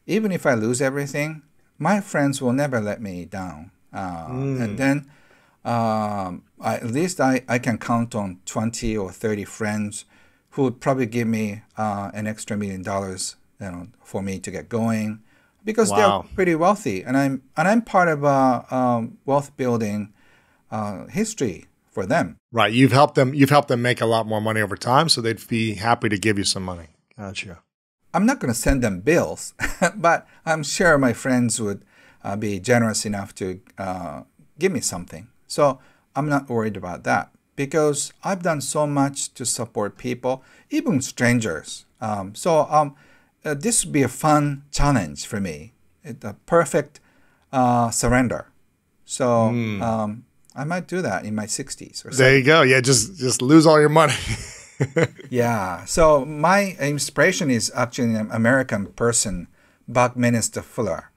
even if I lose everything, my friends will never let me down. And then at least I can count on 20 or 30 friends who would probably give me an extra $1 million, for me to get going, because they're pretty wealthy, and I'm part of a wealth building history for them. Right. You've helped them make a lot more money over time, so they'd be happy to give you some money. Gotcha. I'm not going to send them bills, but I'm sure my friends would be generous enough to give me something. So I'm not worried about that, because I've done so much to support people, even strangers. This would be a fun challenge for me. It's a perfect surrender. So I might do that in my 60s or something. There you go. Yeah, just lose all your money. Yeah. So my inspiration is actually an American person, Buckminster Fuller,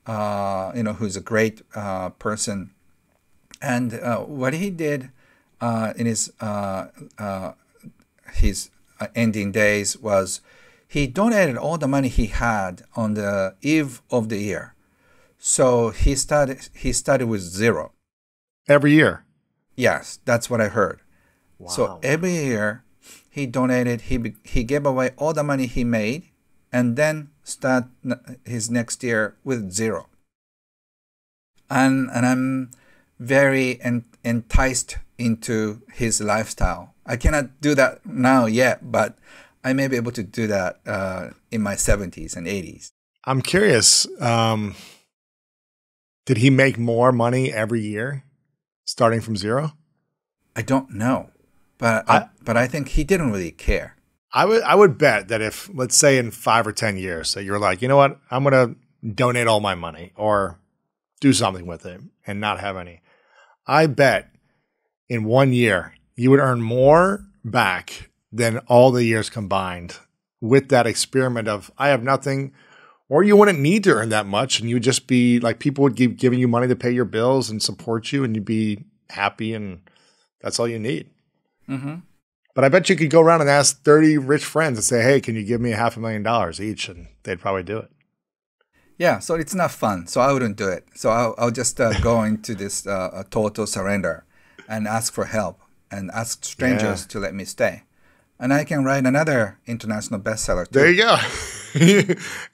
who's a great person. And what he did in his ending days was he donated all the money he had on the eve of the year. So he started with zero. Every year? Yes, that's what I heard. Wow. So every year he donated, he gave away all the money he made and then start his next year with zero. And I'm very enticed into his lifestyle. I cannot do that now yet, but I may be able to do that in my 70s and 80s. I'm curious, did he make more money every year starting from zero? I don't know, but I think he didn't really care. I would bet that if, let's say in 5 or 10 years, that you're like, you know what, I'm going to donate all my money or do something with it and not have any. I bet in 1 year, you would earn more back than all the years combined with that experiment of, I have nothing, or you wouldn't need to earn that much. And you would just be like, people would keep giving you money to pay your bills and support you, and you'd be happy. And that's all you need. Mm-hmm. But I bet you could go around and ask 30 rich friends and say, hey, can you give me $500,000 each? And they'd probably do it. Yeah, so it's not fun. So I wouldn't do it. So I'll just go into this total surrender and ask for help and ask strangers to let me stay. And I can write another international bestseller too. There you go.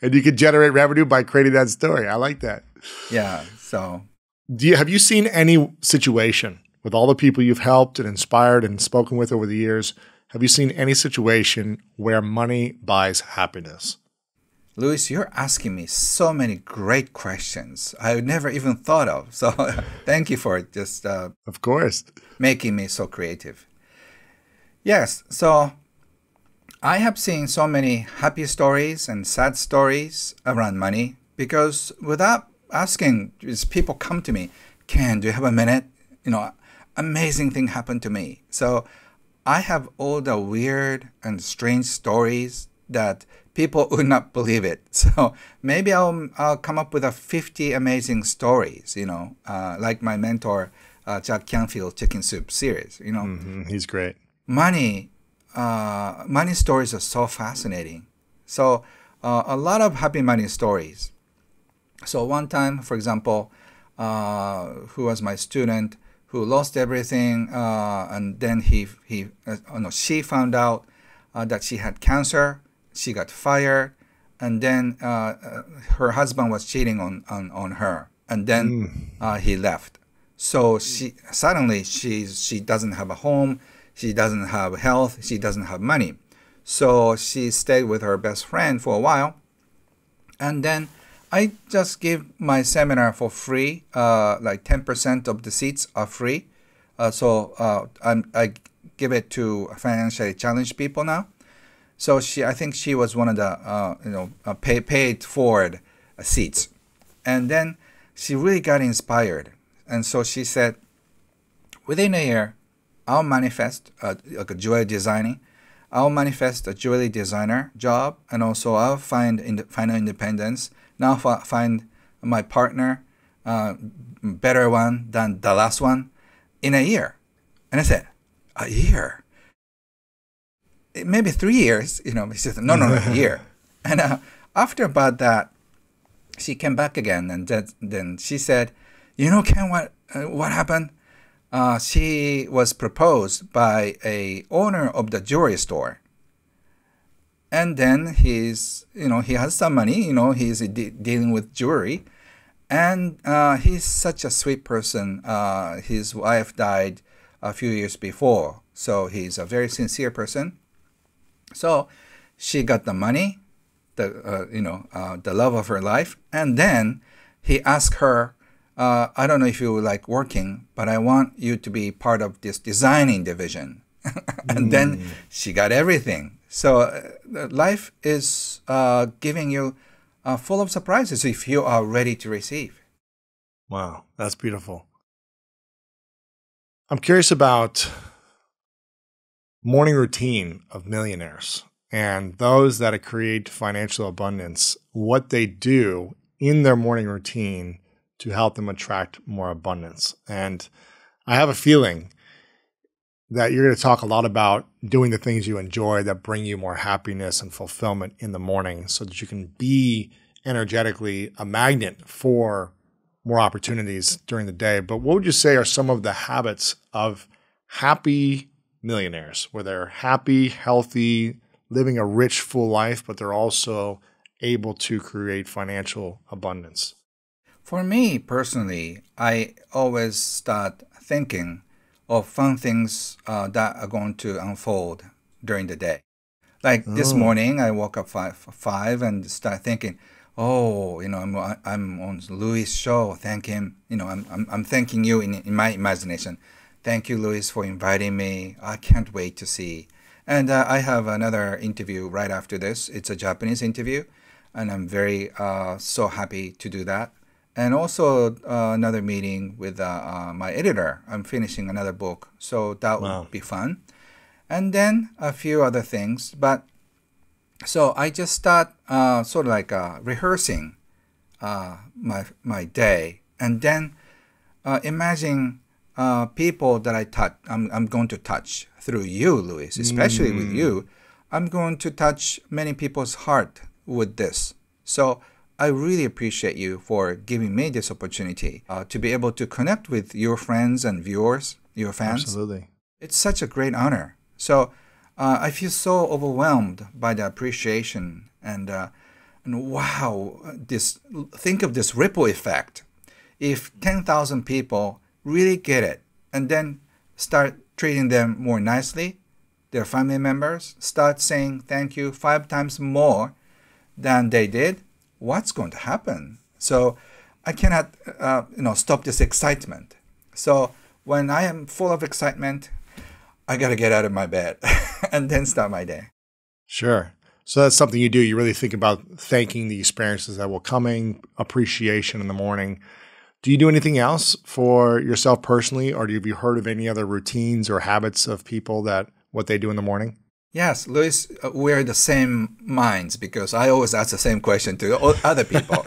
And you could generate revenue by creating that story. I like that. Yeah, so. Have you seen any situation with all the people you've helped and inspired and spoken with over the years, have you seen any situation where money buys happiness? Louis, you're asking me so many great questions I would never even thought of. So thank you for just of course, making me so creative. Yes, so I have seen so many happy stories and sad stories around money because without asking, people come to me, Ken, do you have a minute? You know, amazing thing happened to me. So I have all the weird and strange stories that people would not believe it. So maybe I'll come up with 50 amazing stories, you know, like my mentor, Jack Canfield Chicken Soup series, you know. Mm-hmm. He's great. Money stories are so fascinating. So a lot of happy money stories. So one time, for example, who was my student who lost everything, and then she found out that she had cancer. She got fired, and then her husband was cheating on her, and then he left. So she doesn't have a home, she doesn't have health, she doesn't have money. So she stayed with her best friend for a while, and then I just give my seminar for free. Like 10% of the seats are free. So I give it to financially challenged people now. So I think she was one of the paid forward seats, and then she really got inspired, and so she said, within a year, I'll manifest like a jewelry designing. I'll manifest a jewelry designer job, and also I'll find financial independence. Now find my partner, better one than the last one, in a year. And I said, a year? Maybe 3 years, you know. She said, no, a year. And after about that, she came back again, and then she said, you know, Ken, what happened? She was proposed by a owner of the jewelry store. And then he has some money, you know, he's dealing with jewelry. And he's such a sweet person. His wife died a few years before. So he's a very sincere person. So she got the money, the love of her life. And then he asked her, I don't know if you like working, but I want you to be part of this designing division. And then she got everything. So life is giving you full of surprises if you are ready to receive. Wow, that's beautiful. I'm curious about morning routine of millionaires and those that create financial abundance, what they do in their morning routine to help them attract more abundance. And I have a feeling that you're going to talk a lot about doing the things you enjoy that bring you more happiness and fulfillment in the morning so that you can be energetically a magnet for more opportunities during the day. But what would you say are some of the habits of happy millionaires, where they're happy, healthy, living a rich, full life, but they're also able to create financial abundance? For me personally, I always start thinking of fun things that are going to unfold during the day. Like this morning, I woke up five and start thinking, oh, I'm on Louis' show. Thank him. I'm thanking you in my imagination. Thank you, Louis, for inviting me. I can't wait to see. And I have another interview right after this. It's a Japanese interview, and I'm very so happy to do that. And also another meeting with my editor. I'm finishing another book, so that will be fun. And then a few other things. But so I just start sort of like rehearsing my day, and then imagine people that I'm going to touch through you, Louis, especially with you. I'm going to touch many people's heart with this. So I really appreciate you for giving me this opportunity to be able to connect with your friends and viewers, your fans. Absolutely. It's such a great honor. So I feel so overwhelmed by the appreciation and wow, think of this ripple effect. If 10,000 people really get it and then start treating them more nicely, their family members start saying thank you 5 times more than they did, what's going to happen? So I cannot stop this excitement. So when I am full of excitement, I got to get out of my bed and then start my day. Sure. So that's something you do. You really think about thanking the experiences that will coming, appreciation in the morning. Do you do anything else for yourself personally, or have you heard of any other routines or habits of people that what they do in the morning? Yes, Louis, we're the same minds because I always ask the same question to other people.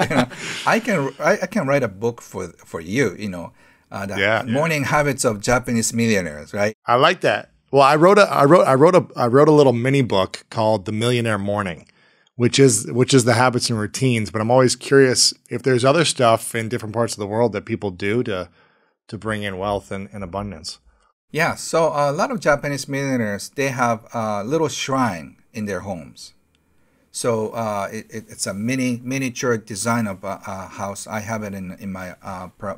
I can write a book for you. The morning habits of Japanese millionaires, right? I like that. Well, I wrote a little mini book called The Millionaire Morning, which is the habits and routines. But I'm always curious if there's other stuff in different parts of the world that people do to bring in wealth and abundance. Yeah, so a lot of Japanese millionaires, they have a little shrine in their homes. So it's a miniature design of a house. I have it in my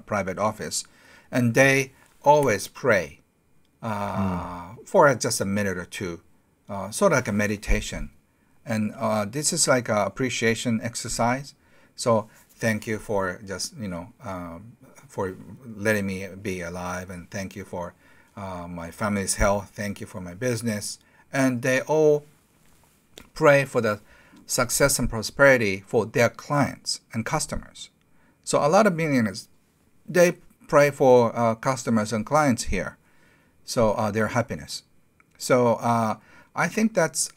private office. And they always pray for just a minute or two, sort of like a meditation. And this is like an appreciation exercise. So thank you for just, for letting me be alive. And thank you for my family's health. Thank you for my business. And they all pray for the success and prosperity for their clients and customers. So a lot of millionaires, they pray for customers and clients here. So their happiness. So I think that's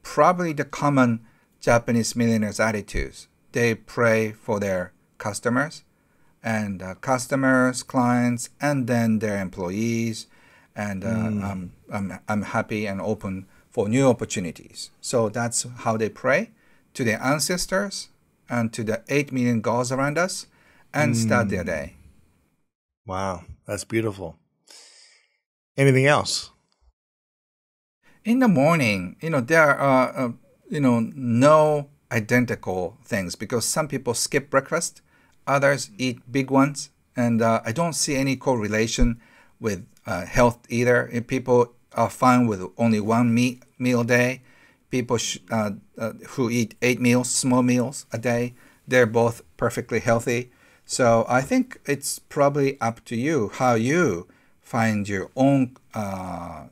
probably the common Japanese millionaires' attitudes. They pray for their customers and clients, and then their employees. And I'm happy and open for new opportunities. So that's how they pray to their ancestors and to the 8 million gods around us and start their day. Wow, that's beautiful. Anything else? In the morning, there are, no identical things because some people skip breakfast, others eat big ones. And I don't see any correlation with health either. If people are fine with only one meal a day, people who eat 8 meals, small meals a day, they're both perfectly healthy. So I think it's probably up to you how you find your own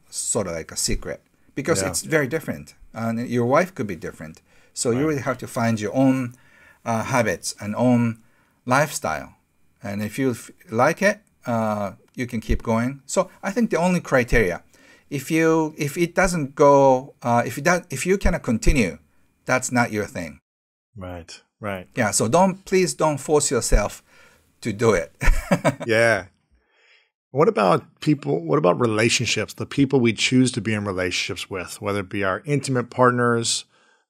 sort of like a secret because it's very different. And your wife could be different. So you really have to find your own habits and own lifestyle. And if you like it, you can keep going. So I think the only criteria, if it doesn't go, if you cannot continue, that's not your thing. Right. Yeah. So please don't force yourself to do it. Yeah. What about people? What about relationships? The people we choose to be in relationships with, whether it be our intimate partners,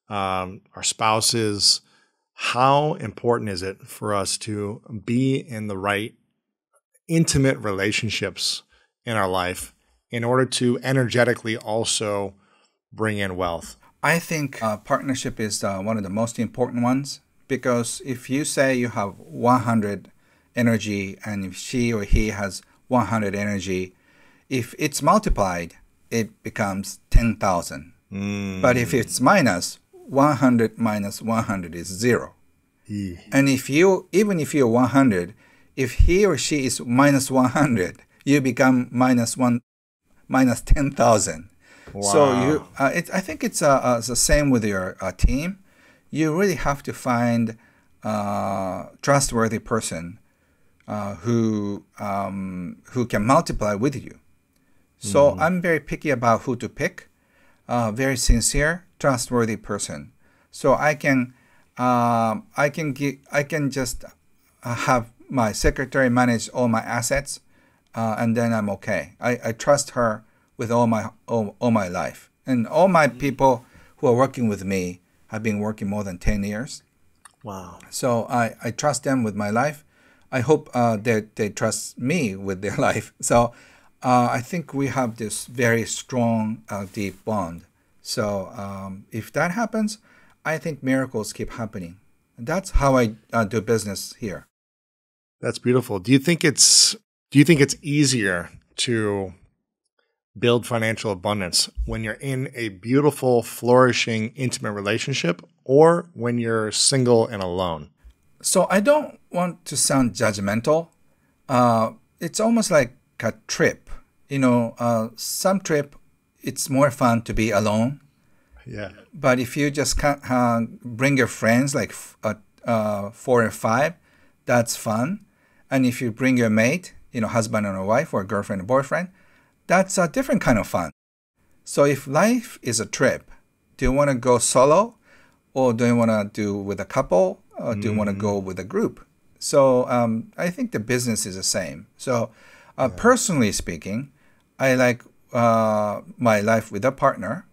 our spouses. How important is it for us to be in the right intimate relationships in our life in order to energetically also bring in wealth? I think partnership is one of the most important ones, because if you say you have 100 energy and if she or he has 100 energy, if it's multiplied, it becomes 10,000. But if it's minus, 100 minus 100 is 0. And even if you're 100, if he or she is minus 100, you become minus 10,000. Wow. So I think it's the same with your team. You really have to find a trustworthy person who can multiply with you. So I'm very picky about who to pick. Very sincere, trustworthy person. So I can just have my secretary manage all my assets, and then I'm okay. I trust her with all my life, and all my people who are working with me have been working more than 10 years. Wow. So I trust them with my life. I hope they trust me with their life. So I think we have this very strong, deep bond. So if that happens, I think miracles keep happening. That's how I do business here. That's beautiful. Do you think it's easier to build financial abundance when you're in a beautiful, flourishing, intimate relationship, or when you're single and alone? So I don't want to sound judgmental. It's almost like a trip. Some trip, it's more fun to be alone. Yeah. But if you just bring your friends, like 4 or 5, that's fun. And if you bring your mate, husband and a wife or girlfriend and boyfriend, that's a different kind of fun. So if life is a trip, do you want to go solo, or do you want to do with a couple, or do you want to go with a group? So I think the business is the same. So personally speaking, I like my life with a partner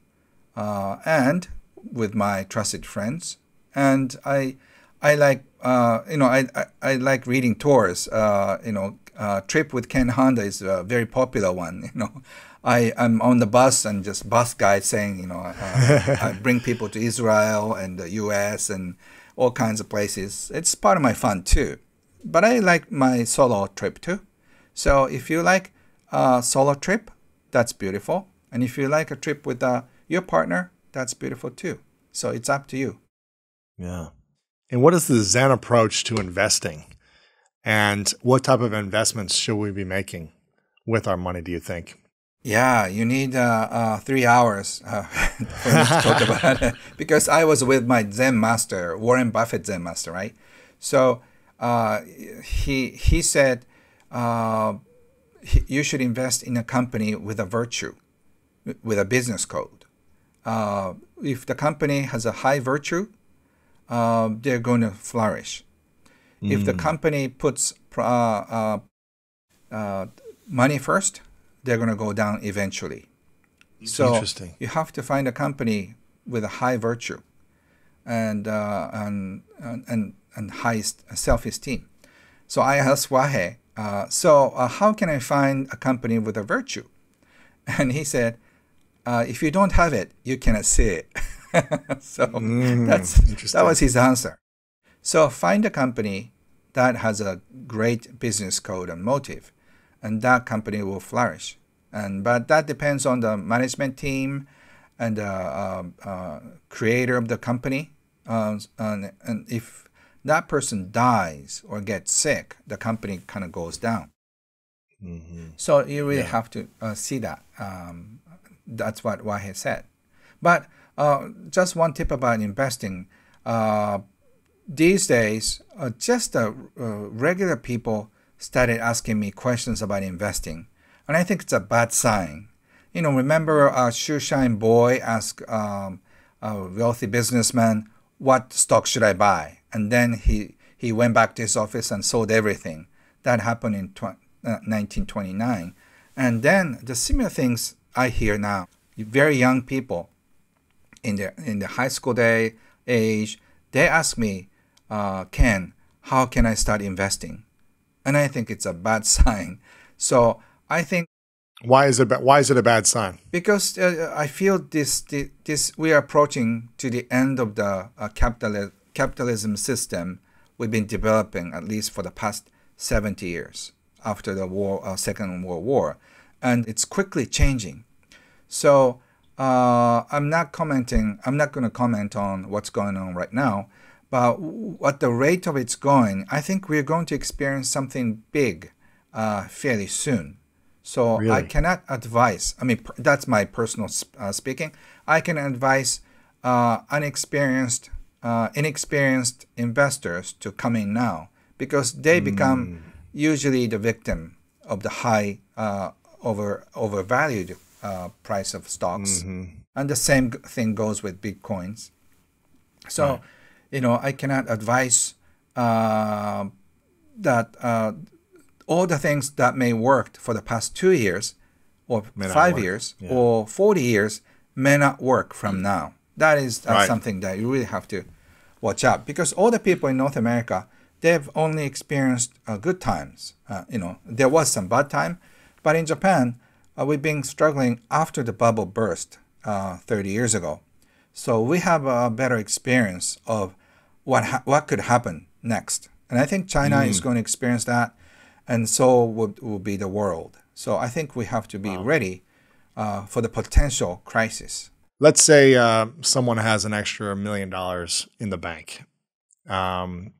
and with my trusted friends, and I like I like reading tours. Trip with Ken Honda is a very popular one. I'm on the bus and just bus guide saying, I bring people to Israel and the U.S. and all kinds of places. It's part of my fun too. But I like my solo trip too. So if you like a solo trip, that's beautiful. And if you like a trip with your partner, that's beautiful too. So it's up to you. Yeah. And what is the Zen approach to investing? And what type of investments should we be making with our money, do you think? Yeah, you need 3 hours for me to talk about it. Because I was with my Zen master, Warren Buffett Zen master, right? So he said you should invest in a company with a virtue, with a business code. If the company has a high virtue, they're going to flourish. If the company puts money first, they're going to go down eventually. So Interesting. you have to find a company with a high virtue and high self-esteem. So I asked Wahe, how can I find a company with a virtue? And he said, if you don't have it, you cannot see it. So that was his answer. So find a company that has a great business code and motive, and that company will flourish. But that depends on the management team and the creator of the company. And if that person dies or gets sick, the company kind of goes down. So you really have to see that. That's what Wahe said. But just one tip about investing. These days, just regular people started asking me questions about investing. And I think it's a bad sign. Remember a shoeshine boy asked a wealthy businessman, what stock should I buy? And then he went back to his office and sold everything. That happened in 1929. And then the similar things I hear now. Very young people in the high school age, they ask me, Ken, how can I start investing? And I think it's a bad sign. So I think Why is it a bad sign? Because I feel this we are approaching to the end of the capitalism system we've been developing, at least for the past 70 years after the Second World War, and it's quickly changing. So I'm not going to comment on what's going on right now, but at the rate of it's going, I think we're going to experience something big fairly soon. So Really? I cannot advise. I mean, that's my personal speaking. I can advise inexperienced investors to come in now, because they become usually the victim of the high overvalued price of stocks, and the same thing goes with Bitcoins. So, I cannot advise that all the things that may worked for the past 2 years, or May not 5 work. years, Yeah. or 40 years may not work from now. That is Right. something that you really have to watch out, because all the people in North America, they've only experienced good times. There was some bad time, but in Japan, we've been struggling after the bubble burst 30 years ago. So we have a better experience of what could happen next. And I think China is going to experience that, and so will be the world. So I think we have to be ready for the potential crisis. Let's say someone has an extra $1 million in the bank. Or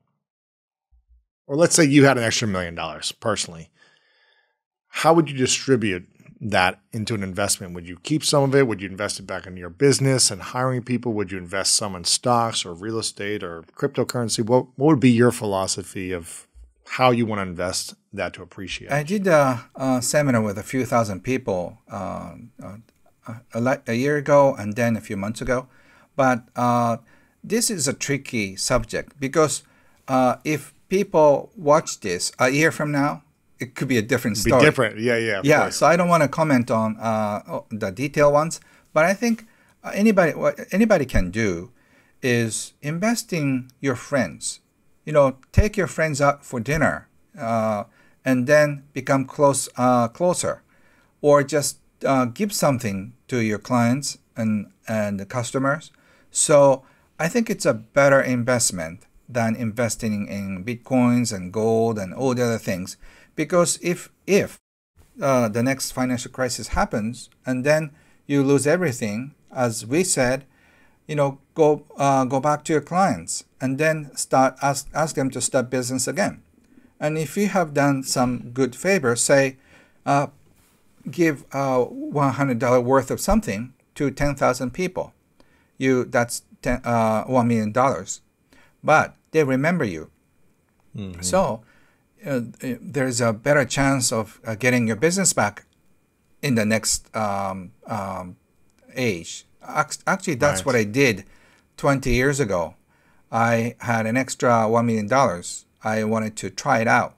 let's say you had an extra $1 million personally. How would you distribute that into an investment? Would you keep some of it? Would you invest it back into your business and hiring people? Would you invest some in stocks or real estate or cryptocurrency? What would be your philosophy of how you want to invest that to appreciate? I did a seminar with a few thousand people a year ago and then a few months ago. But this is a tricky subject, because if people watch this a year from now, it could be a different Be story. different. Yeah. Of Yeah, course. so I don't want to comment on the detailed ones, but I think what anybody can do is invest in your friends. Take your friends out for dinner, and then become closer, or just give something to your clients and the customers. So I think it's a better investment than investing in Bitcoins and gold and all the other things. Because if the next financial crisis happens and then you lose everything, as we said, go back to your clients and then ask them to start business again. And if you have done some good favor, say, give $100 worth of something to 10,000 people, that's $1 million. But they remember you. So there's a better chance of getting your business back in the next age. Actually, that's Right. what I did 20 years ago. I had an extra $1 million. I wanted to try it out,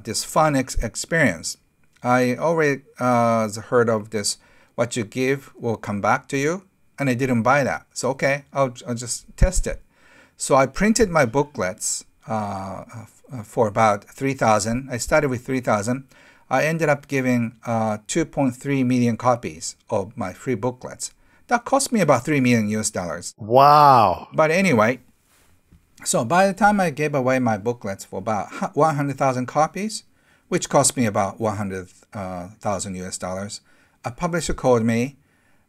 this fun experience. I already heard of this, what you give will come back to you, and I didn't buy that. So, okay, I'll just test it. So I printed my booklets for about 3,000. I started with 3,000. I ended up giving 2.3 million copies of my free booklets. That cost me about $3 million US. Wow. But anyway, so by the time I gave away my booklets for about 100,000 copies, which cost me about 100,000 US, a publisher called me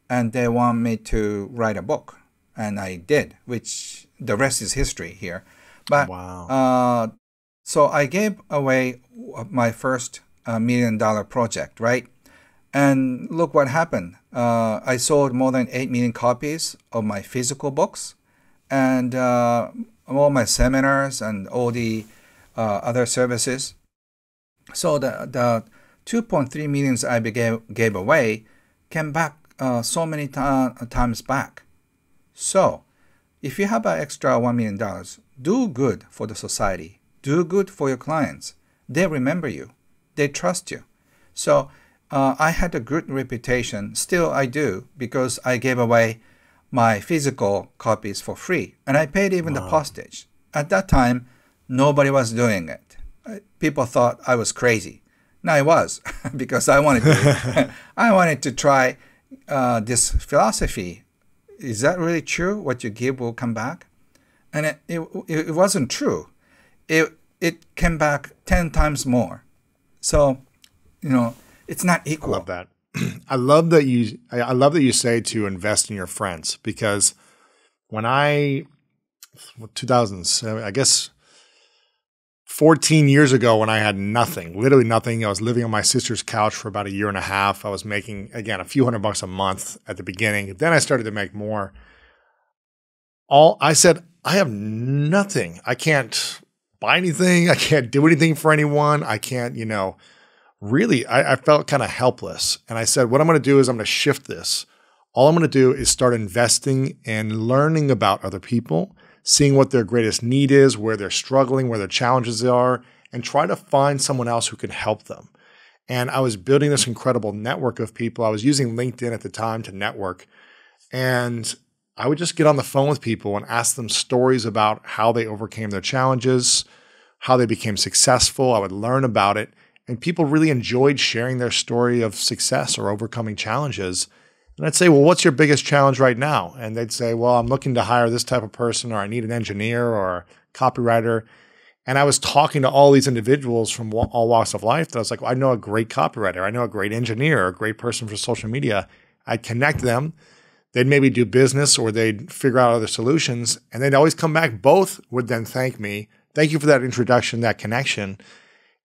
and they want me to write a book. And I did, which the rest is history here. But Wow. so I gave away my first $1 million project, right? And look what happened. I sold more than 8 million copies of my physical books, and all my seminars and all the other services. So the 2.3 millions I gave away came back so many times back. So if you have an extra $1 million, do good for the society. Do good for your clients. They remember you. They trust you. So I had a good reputation. Still I do, because I gave away my physical copies for free. And I paid even the postage. At that time, nobody was doing it. People thought I was crazy. No, it was because I wanted to. I wanted to try this philosophy. Is that really true? What you give will come back, and it wasn't true. It came back 10 times more. So, it's not equal. I love that. I love that you say to invest in your friends, because when 2007, I guess 14 years ago, when I had nothing, literally nothing, I was living on my sister's couch for about a year and a half. I was making, again, a few $100 a month at the beginning. Then I started to make more. I said, I have nothing. I can't buy anything. I can't do anything for anyone. I can't, really, I felt kind of helpless. And I said, what I'm going to do is I'm going to shift this. All I'm going to do is start investing and learning about other people, seeing what their greatest need is, where they're struggling, where their challenges are, and try to find someone else who can help them. And I was building this incredible network of people. I was using LinkedIn at the time to network. And I would just get on the phone with people and ask them stories about how they overcame their challenges, how they became successful. I would learn about it. And people really enjoyed sharing their story of success or overcoming challenges. And I'd say, well, what's your biggest challenge right now? And they'd say, well, I'm looking to hire this type of person, or I need an engineer or a copywriter. And I was talking to all these individuals from all walks of life that I was like, well, I know a great copywriter. I know a great engineer, a great person for social media. I'd connect them. They'd maybe do business or they'd figure out other solutions. And they'd always come back. Both would then thank me. Thank you for that introduction, that connection.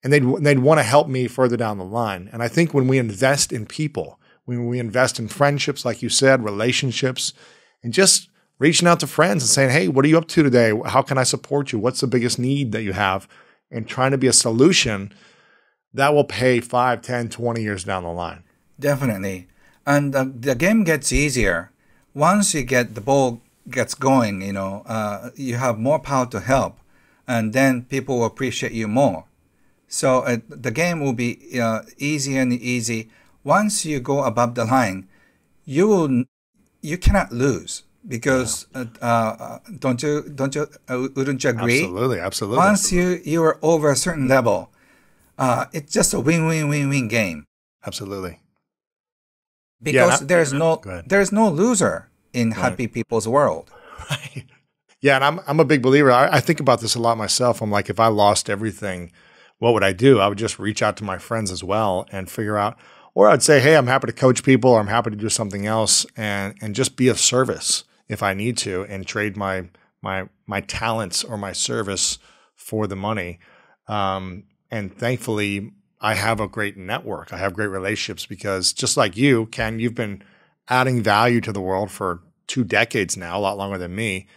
And they'd want to help me further down the line. And I think when we invest in people, when we invest in friendships, like you said, relationships, and just reaching out to friends and saying, hey, what are you up to today? How can I support you? What's the biggest need that you have? And trying to be a solution that will pay 5, 10, 20 years down the line. Definitely. And the game gets easier. Once you get the ball gets going, you have more power to help. And then people will appreciate you more. So the game will be easy and easy. Once you go above the line, you cannot lose because wouldn't you agree? Absolutely. Once you are over a certain level, it's just a win-win-win-win game. Absolutely. Because there's no loser in happy people's world. Right. Yeah, and I'm a big believer. I think about this a lot myself. I'm like, if I lost everything, what would I do? I would just reach out to my friends as well and figure out, or I'd say, hey, I'm happy to coach people, or I'm happy to do something else, and just be of service if I need to, and trade my talents or my service for the money. And thankfully, I have a great network. I have great relationships because just like you, Ken, you've been adding value to the world for 2 decades now, a lot longer than me.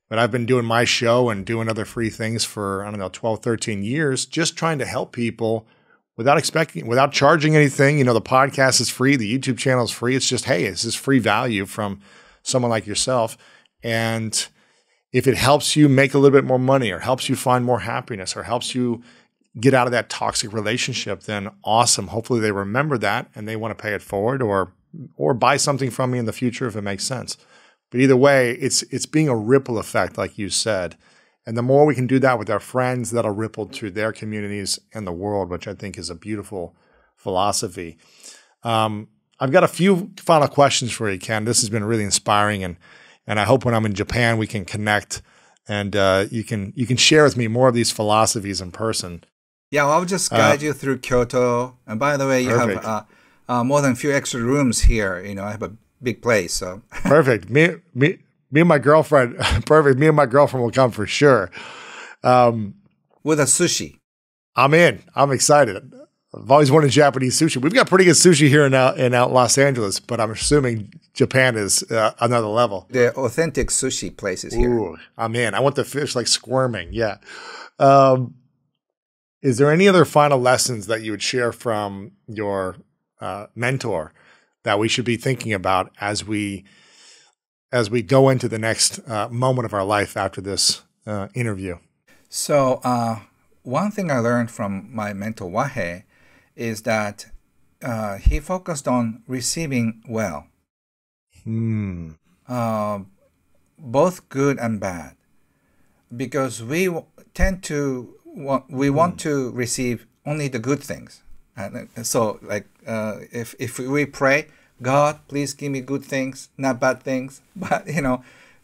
But I've been doing my show and doing other free things for, 12, 13 years, just trying to help people without charging anything. The podcast is free. The YouTube channel is free. It's just, hey, this is free value from someone like yourself. And if it helps you make a little bit more money, or helps you find more happiness, or helps you get out of that toxic relationship, then awesome. Hopefully they remember that and they want to pay it forward, or buy something from me in the future if it makes sense. But either way, it's being a ripple effect, like you said. And the more we can do that with our friends, that'll ripple to their communities and the world, which I think is a beautiful philosophy. I've got a few final questions for you, Ken. This has been really inspiring, and I hope when I'm in Japan we can connect and you can share with me more of these philosophies in person. Yeah, well, I'll just guide you through Kyoto. And by the way, you have more than a few extra rooms here. I have a big place, so perfect. Me and my girlfriend. Perfect. Me and my girlfriend will come for sure. With a sushi. I'm in. I'm excited. I've always wanted Japanese sushi. We've got pretty good sushi here in out Los Angeles, but I'm assuming Japan is another level. The authentic sushi places here. Ooh, I'm in. I want the fish like squirming. Yeah. Is there any other final lessons that you would share from your mentor that we should be thinking about as we go into the next moment of our life after this interview? So one thing I learned from my mentor Wahe is that he focused on receiving well, both good and bad, because we tend to want to receive only the good things, And so, like, if we pray, God, please give me good things, not bad things. But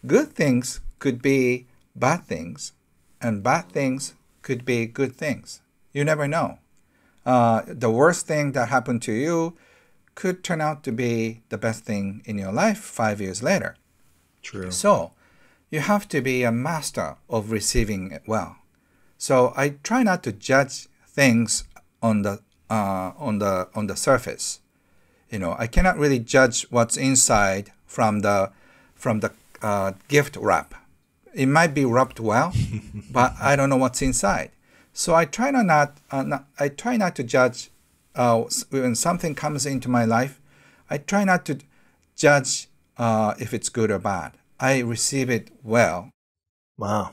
good things could be bad things, and bad things could be good things. You never know. The worst thing that happened to you could turn out to be the best thing in your life 5 years later. True. So you have to be a master of receiving it well. So I try not to judge things on the surface. I cannot really judge what's inside from the gift wrap. It might be wrapped well, but I don't know what's inside. So I try not to judge when something comes into my life. I try not to judge if it's good or bad. I receive it well. Wow.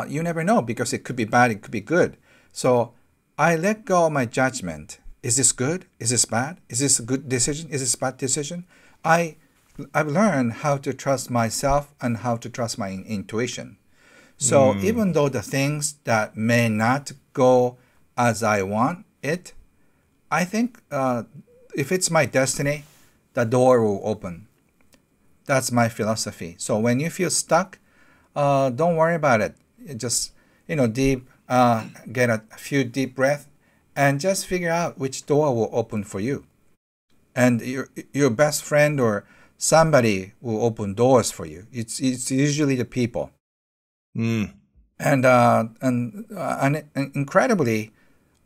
You never know, because it could be bad, it could be good. So I let go of my judgment. Is this good? Is this bad? Is this a good decision? Is this a bad decision? I've learned how to trust myself and how to trust my intuition. So even though the things that may not go as I want it, I think if it's my destiny, the door will open. That's my philosophy. So when you feel stuck, don't worry about it. Just, deep, get a few deep breaths and just figure out which door will open for you. And your best friend or somebody will open doors for you. It's usually the people. And incredibly,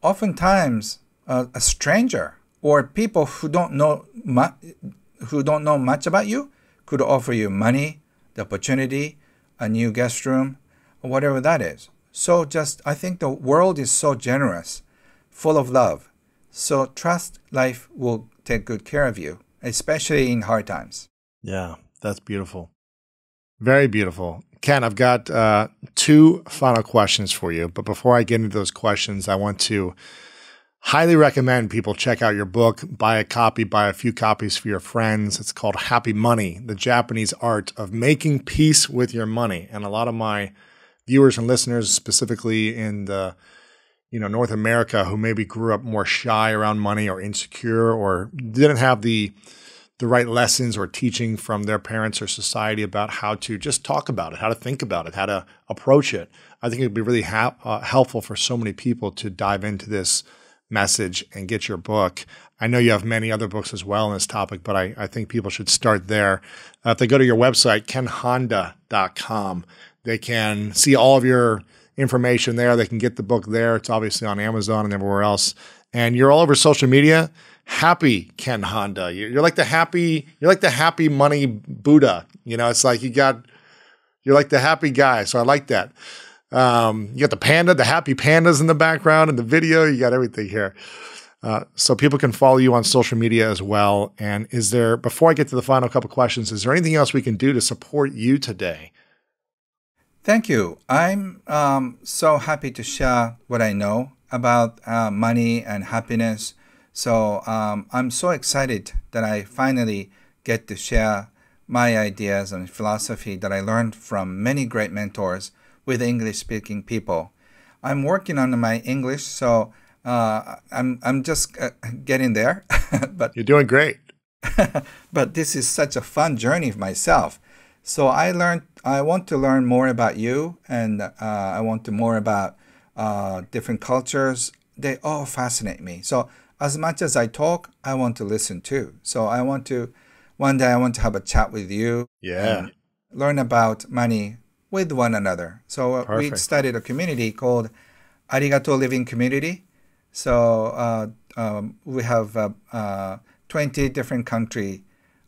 oftentimes a stranger or people who don't know much about you could offer you money, the opportunity, a new guest room, or whatever that is. So I think the world is so generous, full of love. So trust life will take good care of you, especially in hard times. Yeah, that's beautiful. Very beautiful. Ken, I've got 2 final questions for you. But before I get into those questions, I want to highly recommend people check out your book, buy a copy, buy a few copies for your friends. It's called Happy Money, the Japanese art of making peace with your money. And a lot of my viewers and listeners, specifically in the North America, who maybe grew up more shy around money or insecure or didn't have the right lessons or teaching from their parents or society about how to just talk about it, how to think about it, how to approach it. I think it'd be really helpful for so many people to dive into this message and get your book. I know you have many other books as well on this topic, but I think people should start there. If they go to your website, kenhonda.com, they can see all of your information there. They can get the book there. It's obviously on Amazon and everywhere else. And you're all over social media. Happy Ken Honda. You're like the happy money Buddha. It's like you're like the happy guy. So I like that. You got the happy pandas in the background in the video. You got everything here. So people can follow you on social media as well. And before I get to the final couple questions, is there anything else we can do to support you today? Thank you. I'm so happy to share what I know about money and happiness. So I'm so excited that I finally get to share my ideas and philosophy that I learned from many great mentors with English-speaking people. I'm working on my English, so I'm just getting there. But you're doing great. But this is such a fun journey myself. So I want to learn more about you, and I want to more about different cultures. They all fascinate me. So as much as I talk, I want to listen too. So one day I want to have a chat with you. Yeah. And learn about money with one another. So we started a community called Arigato Living Community. So we have 20 different country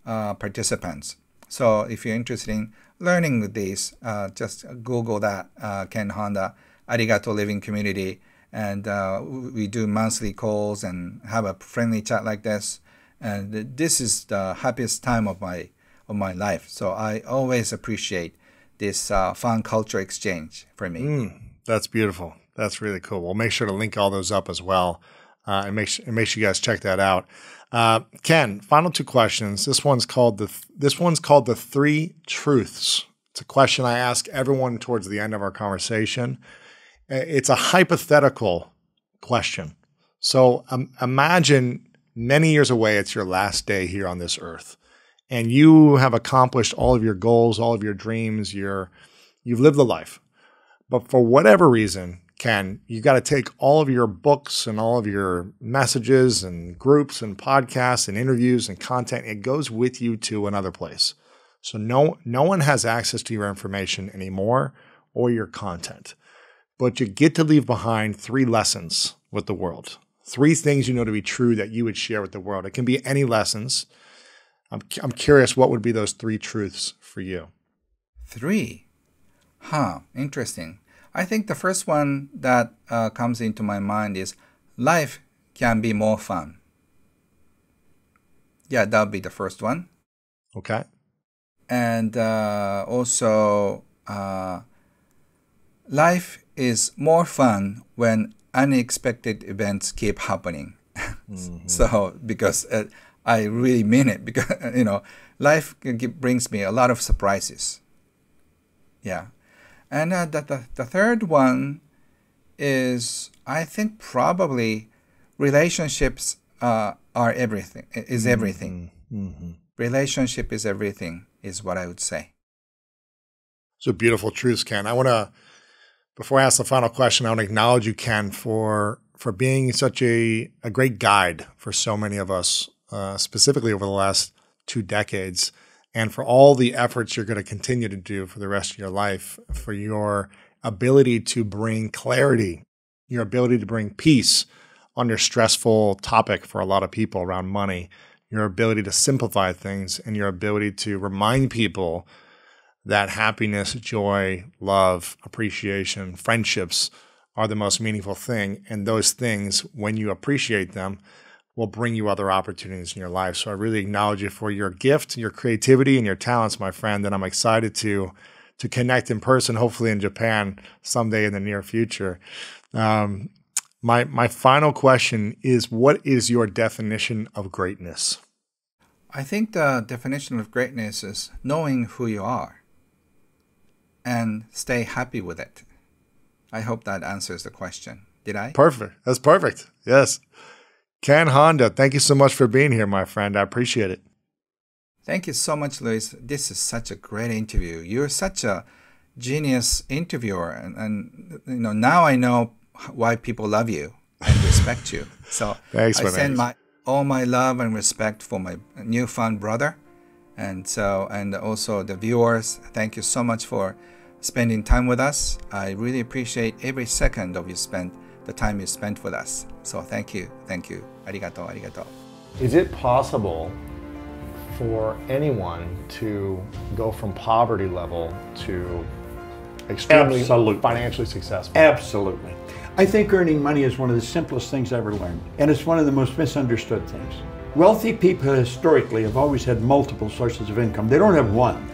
participants. So if you're interested in learning with these, just Google that, Ken Honda, Arigato Living Community. And we do monthly calls and have a friendly chat like this. And this is the happiest time of my life. So I always appreciate this fun culture exchange for me. That's beautiful. That's really cool. We'll make sure to link all those up as well, and make sure you guys check that out. Ken, final 2 questions. This one's called the 3 Truths. It's a question I ask everyone towards the end of our conversation. It's a hypothetical question. So imagine many years away, it's your last day here on this earth, and you have accomplished all of your goals, all of your dreams, you've lived the life. But for whatever reason, Ken, you got to take all of your books and all of your messages and groups and podcasts and interviews and content. It goes with you to another place. So no one has access to your information anymore or your content. But you get to leave behind 3 lessons with the world. 3 things you know to be true that you would share with the world. It can be any lessons. I'm curious, what would be those 3 truths for you? 3? Interesting. I think the first one that comes into my mind is life can be more fun. Yeah, that would be the first one. Okay. And also, life is more fun when unexpected events keep happening. Mm-hmm. So, because I really mean it, because, life brings me a lot of surprises. Yeah. And the third one is, I think probably relationships are everything, is everything. Mm-hmm. Relationship is everything, is what I would say. So beautiful truths, Ken. Before I ask the final question, I want to acknowledge you, Ken, for being such a great guide for so many of us, specifically over the last 2 decades. And for all the efforts you're going to continue to do for the rest of your life, for your ability to bring clarity, your ability to bring peace on your stressful topic for a lot of people around money, your ability to simplify things, and your ability to remind people that happiness, joy, love, appreciation, friendships are the most meaningful thing. And those things, when you appreciate them, will bring you other opportunities in your life. So I really acknowledge you for your gift, your creativity, and your talents, my friend. And I'm excited to connect in person, hopefully in Japan someday in the near future. My final question is, what is your definition of greatness? I think the definition of greatness is knowing who you are and stay happy with it. I hope that answers the question. Did I? Perfect. That's perfect. Yes. Ken Honda, thank you so much for being here, my friend. I appreciate it. Thank you so much, Luis. This is such a great interview. You're such a genius interviewer. And now I know why people love you and respect you. So thanks, I send all my love and respect for my newfound brother. And also the viewers, thank you so much for spending time with us. I really appreciate every second of the time you spent with us. So thank you. Arigato, arigato. Is it possible for anyone to go from poverty level to extremely financially successful? Absolutely. I think earning money is one of the simplest things I ever learned, and it's one of the most misunderstood things. Wealthy people historically have always had multiple sources of income. They don't have one.